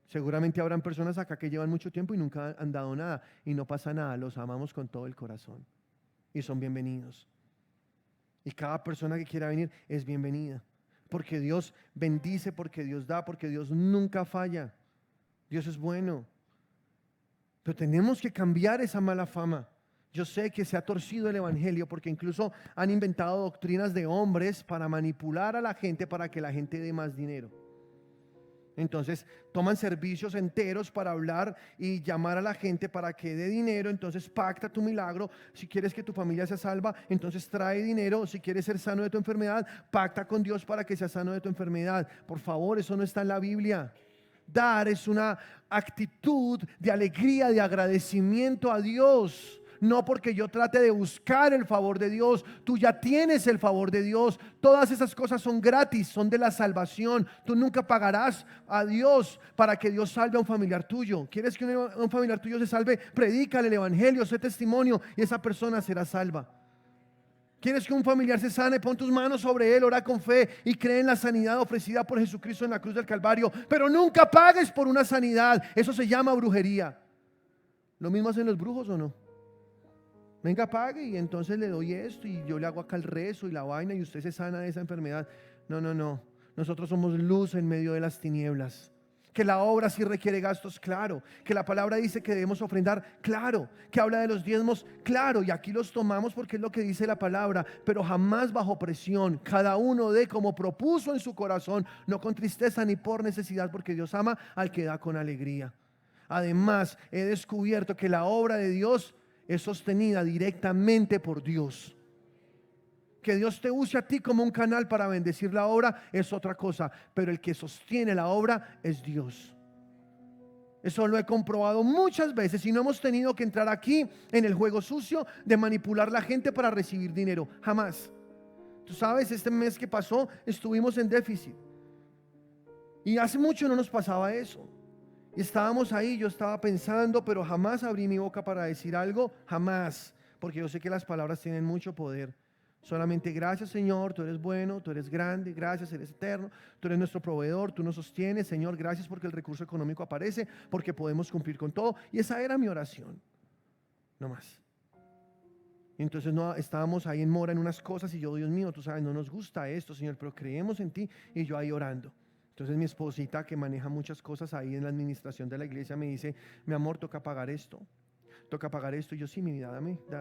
Seguramente habrán personas acá que llevan mucho tiempo y nunca han dado nada y no pasa nada, los amamos con todo el corazón y son bienvenidos. Y cada persona que quiera venir es bienvenida, porque Dios bendice, porque Dios da, porque Dios nunca falla. Dios es bueno. Pero tenemos que cambiar esa mala fama. Yo sé que se ha torcido el evangelio porque incluso han inventado doctrinas de hombres para manipular a la gente para que la gente dé más dinero. Entonces toman servicios enteros para hablar y llamar a la gente para que dé dinero. Entonces pacta tu milagro. Si quieres que tu familia sea salva, entonces trae dinero. Si quieres ser sano de tu enfermedad, pacta con Dios para que seas sano de tu enfermedad. Por favor, eso no está en la Biblia. Dar es una actitud de alegría, de agradecimiento a Dios. No porque yo trate de buscar el favor de Dios. Tú ya tienes el favor de Dios. Todas esas cosas son gratis, son de la salvación. Tú nunca pagarás a Dios para que Dios salve a un familiar tuyo. ¿Quieres que un familiar tuyo se salve? Predícale el evangelio, sé testimonio y esa persona será salva. ¿Quieres que un familiar se sane? Pon tus manos sobre él, ora con fe y cree en la sanidad ofrecida por Jesucristo en la cruz del Calvario. Pero nunca pagues por una sanidad. Eso se llama brujería. ¿Lo mismo hacen los brujos o no? Venga, pague y entonces le doy esto y yo le hago acá el rezo y la vaina y usted se sana de esa enfermedad. No. Nosotros somos luz en medio de las tinieblas. Que la obra sí requiere gastos, claro. Que la palabra dice que debemos ofrendar, claro. Que habla de los diezmos, claro. Y aquí los tomamos porque es lo que dice la palabra, pero jamás bajo presión. Cada uno dé como propuso en su corazón, no con tristeza ni por necesidad, porque Dios ama al que da con alegría. Además, he descubierto que la obra de Dios es sostenida directamente por Dios. Que Dios te use a ti como un canal para bendecir la obra es otra cosa, pero el que sostiene la obra es Dios. Eso lo he comprobado muchas veces y no hemos tenido que entrar aquí en el juego sucio de manipular la gente para recibir dinero, jamás. Tú sabes, este mes que pasó estuvimos en déficit y hace mucho no nos pasaba eso. Y estábamos ahí, yo estaba pensando, pero jamás abrí mi boca para decir algo, jamás, porque yo sé que las palabras tienen mucho poder. Solamente gracias, Señor, tú eres bueno, tú eres grande, gracias, eres eterno, tú eres nuestro proveedor, tú nos sostienes, Señor, gracias porque el recurso económico aparece, porque podemos cumplir con todo. Y esa era mi oración, no más. Y entonces no, estábamos ahí en mora en unas cosas y yo, Dios mío, tú sabes, no nos gusta esto, Señor, pero creemos en ti, y yo ahí orando. Entonces mi esposita, que maneja muchas cosas ahí en la administración de la iglesia, me dice: mi amor, toca pagar esto. Toca pagar esto. Y yo: sí, mi vida,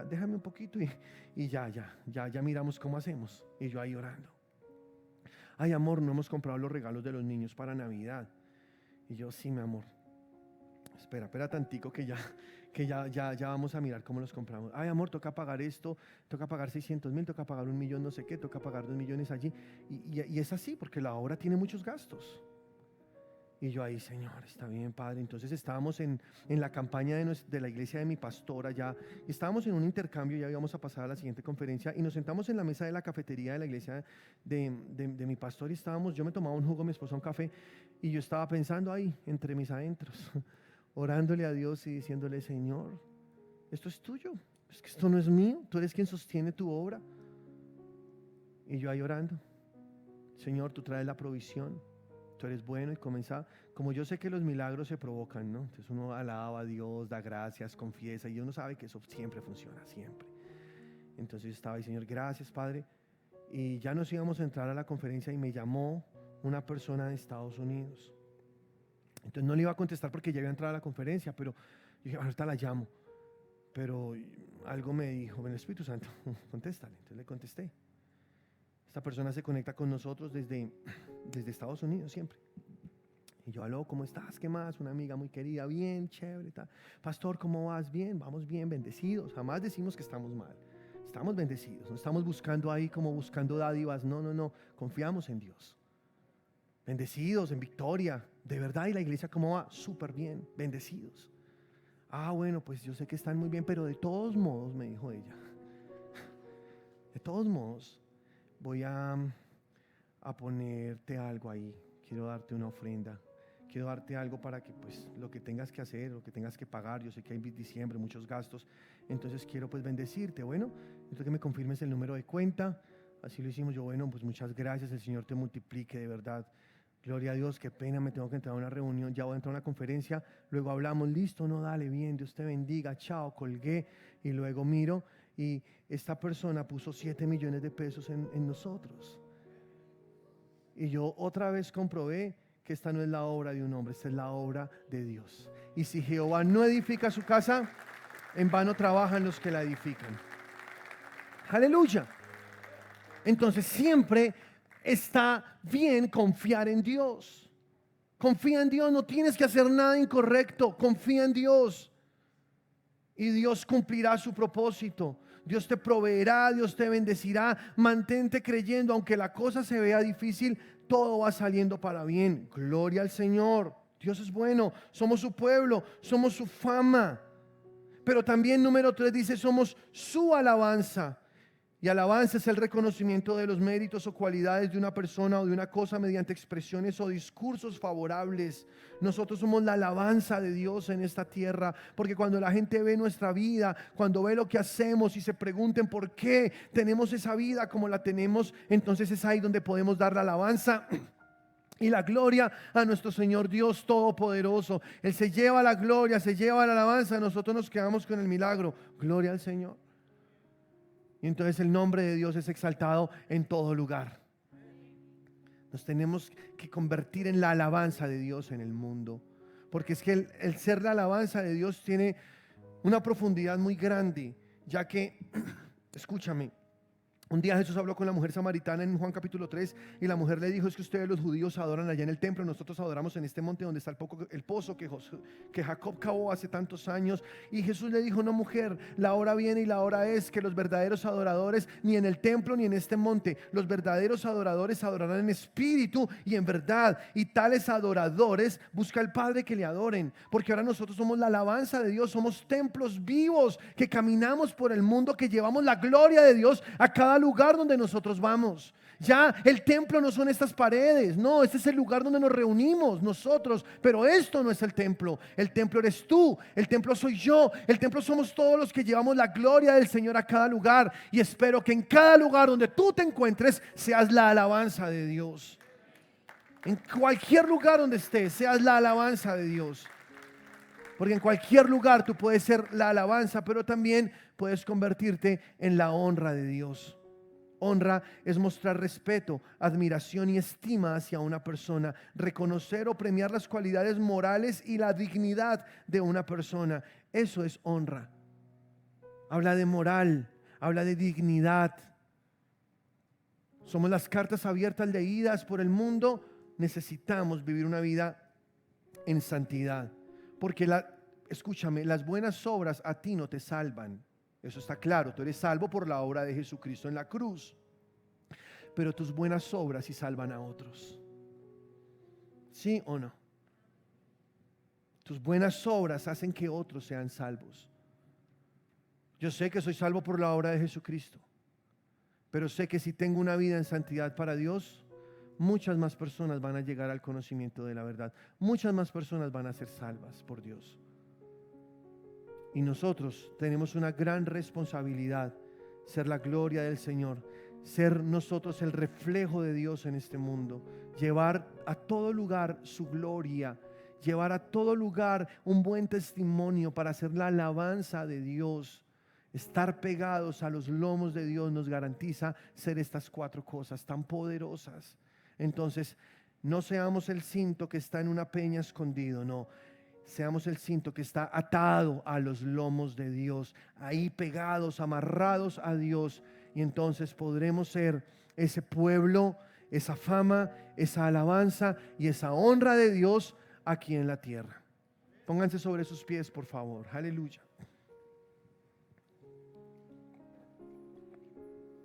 déjame un poquito y ya miramos cómo hacemos. Y yo ahí orando: ay, amor, no hemos comprado los regalos de los niños para Navidad. Y yo: sí, mi amor, espera tantico que ya vamos a mirar cómo los compramos. Ay, amor, toca pagar esto, toca pagar 600,000, toca pagar 1,000,000 no sé qué, toca pagar 2,000,000 allí. Y es así porque la obra tiene muchos gastos. Y yo ahí: Señor, está bien, Padre. Entonces estábamos en la campaña de la iglesia de mi pastor allá. Estábamos en un intercambio, ya íbamos a pasar a la siguiente conferencia. Y nos sentamos en la mesa de la cafetería de la iglesia de mi pastor. Y estábamos, yo me tomaba un jugo, mi esposa un café. Y yo estaba pensando ahí, entre mis adentros, orándole a Dios y diciéndole: Señor, esto es tuyo. Es que esto no es mío. Tú eres quien sostiene tu obra. Y yo ahí orando: Señor, tú traes la provisión. Tú eres bueno. Y comenzaba, como yo sé que los milagros se provocan, ¿no? Entonces uno alaba a Dios, da gracias, confiesa, y uno sabe que eso siempre funciona, siempre. Entonces yo estaba ahí: Señor, gracias, Padre. Y ya nos íbamos a entrar a la conferencia y me llamó una persona de Estados Unidos. Entonces no le iba a contestar porque ya iba a entrar a la conferencia, pero yo dije: ahorita la llamo. Pero algo me dijo: el Espíritu Santo, contéstale. Entonces le contesté. Esta persona se conecta con nosotros desde Estados Unidos siempre. Y yo: aló, ¿cómo estás? ¿Qué más? Una amiga muy querida: bien, chévere, tal. Pastor, ¿cómo vas? Bien, vamos bien, bendecidos. Jamás decimos que estamos mal. Estamos bendecidos. No estamos buscando ahí como buscando dádivas. No. Confiamos en Dios. Bendecidos, en victoria. De verdad. ¿Y la iglesia cómo va? Súper bien, bendecidos. Ah, bueno, pues yo sé que están muy bien, pero de todos modos, me dijo ella, de todos modos, voy a ponerte algo ahí. Quiero darte una ofrenda. Quiero darte algo para que pues lo que tengas que hacer, lo que tengas que pagar. Yo sé que hay diciembre, muchos gastos. Entonces quiero pues bendecirte. Bueno, entonces que me confirmes el número de cuenta. Así lo hicimos. Yo: bueno, pues muchas gracias. El Señor te multiplique, de verdad. Gloria a Dios, qué pena, me tengo que entrar a una reunión, ya voy a entrar a una conferencia. Luego hablamos: listo, no, dale, bien, Dios te bendiga, chao, colgué. Y luego miro y esta persona puso 7 millones de pesos en nosotros. Y yo otra vez comprobé que esta no es la obra de un hombre, esta es la obra de Dios. Y si Jehová no edifica su casa, en vano trabajan los que la edifican. Aleluya. Entonces siempre está bien confiar en Dios. Confía en Dios, no tienes que hacer nada incorrecto. Confía en Dios y Dios cumplirá su propósito. Dios te proveerá, Dios te bendecirá. Mantente creyendo, aunque la cosa se vea difícil, todo va saliendo para bien. Gloria al Señor. Dios es bueno, somos su pueblo, somos su fama. Pero también número 3 dice: somos su alabanza. Y alabanza es el reconocimiento de los méritos o cualidades de una persona o de una cosa mediante expresiones o discursos favorables. Nosotros somos la alabanza de Dios en esta tierra, porque cuando la gente ve nuestra vida, cuando ve lo que hacemos y se pregunten por qué tenemos esa vida como la tenemos, entonces es ahí donde podemos dar la alabanza y la gloria a nuestro Señor Dios Todopoderoso. Él se lleva la gloria, se lleva la alabanza, nosotros nos quedamos con el milagro. Gloria al Señor. Y entonces el nombre de Dios es exaltado en todo lugar. Nos tenemos que convertir en la alabanza de Dios en el mundo. Porque es que el ser la alabanza de Dios tiene una profundidad muy grande, ya que, escúchame, un día Jesús habló con la mujer samaritana en Juan capítulo 3 y la mujer le dijo: es que ustedes los judíos adoran allá en el templo, nosotros adoramos en este monte donde está el pozo que Jacob cavó hace tantos años. Y Jesús le dijo: no, mujer, la hora viene y la hora es que los verdaderos adoradores ni en el templo ni en este monte, los verdaderos adoradores adorarán en espíritu y en verdad, y tales adoradores busca el Padre que le adoren, porque ahora nosotros somos la alabanza de Dios, somos templos vivos que caminamos por el mundo, que llevamos la gloria de Dios a cada lugar donde nosotros vamos. Ya el templo no son estas paredes, no, este es el lugar donde nos reunimos nosotros, pero esto no es el templo eres tú, el templo soy yo, el templo somos todos los que llevamos la gloria del Señor a cada lugar, y espero que en cada lugar donde tú te encuentres seas la alabanza de Dios. En cualquier lugar donde estés, seas la alabanza de Dios. Porque en cualquier lugar tú puedes ser la alabanza, pero también puedes convertirte en la honra de Dios. Honra es mostrar respeto, admiración y estima hacia una persona, reconocer o premiar las cualidades morales y la dignidad de una persona. Eso es honra. Habla de moral, habla de dignidad. Somos las cartas abiertas leídas por el mundo. Necesitamos vivir una vida en santidad, porque escúchame, las buenas obras a ti no te salvan. Eso está claro, tú eres salvo por la obra de Jesucristo en la cruz. Pero tus buenas obras sí salvan a otros. ¿Sí o no? Tus buenas obras hacen que otros sean salvos. Yo sé que soy salvo por la obra de Jesucristo, pero sé que si tengo una vida en santidad para Dios, muchas más personas van a llegar al conocimiento de la verdad. Muchas más personas van a ser salvas por Dios. Y nosotros tenemos una gran responsabilidad, ser la gloria del Señor, ser nosotros el reflejo de Dios en este mundo, llevar a todo lugar su gloria, llevar a todo lugar un buen testimonio para hacer la alabanza de Dios. Estar pegados a los lomos de Dios nos garantiza ser estas 4 cosas tan poderosas. Entonces, no seamos el cinto que está en una peña escondido, no. Seamos el cinto que está atado a los lomos de Dios, ahí pegados, amarrados a Dios, y entonces podremos ser ese pueblo, esa fama, esa alabanza y esa honra de Dios aquí en la tierra. Pónganse sobre sus pies, por favor. Aleluya.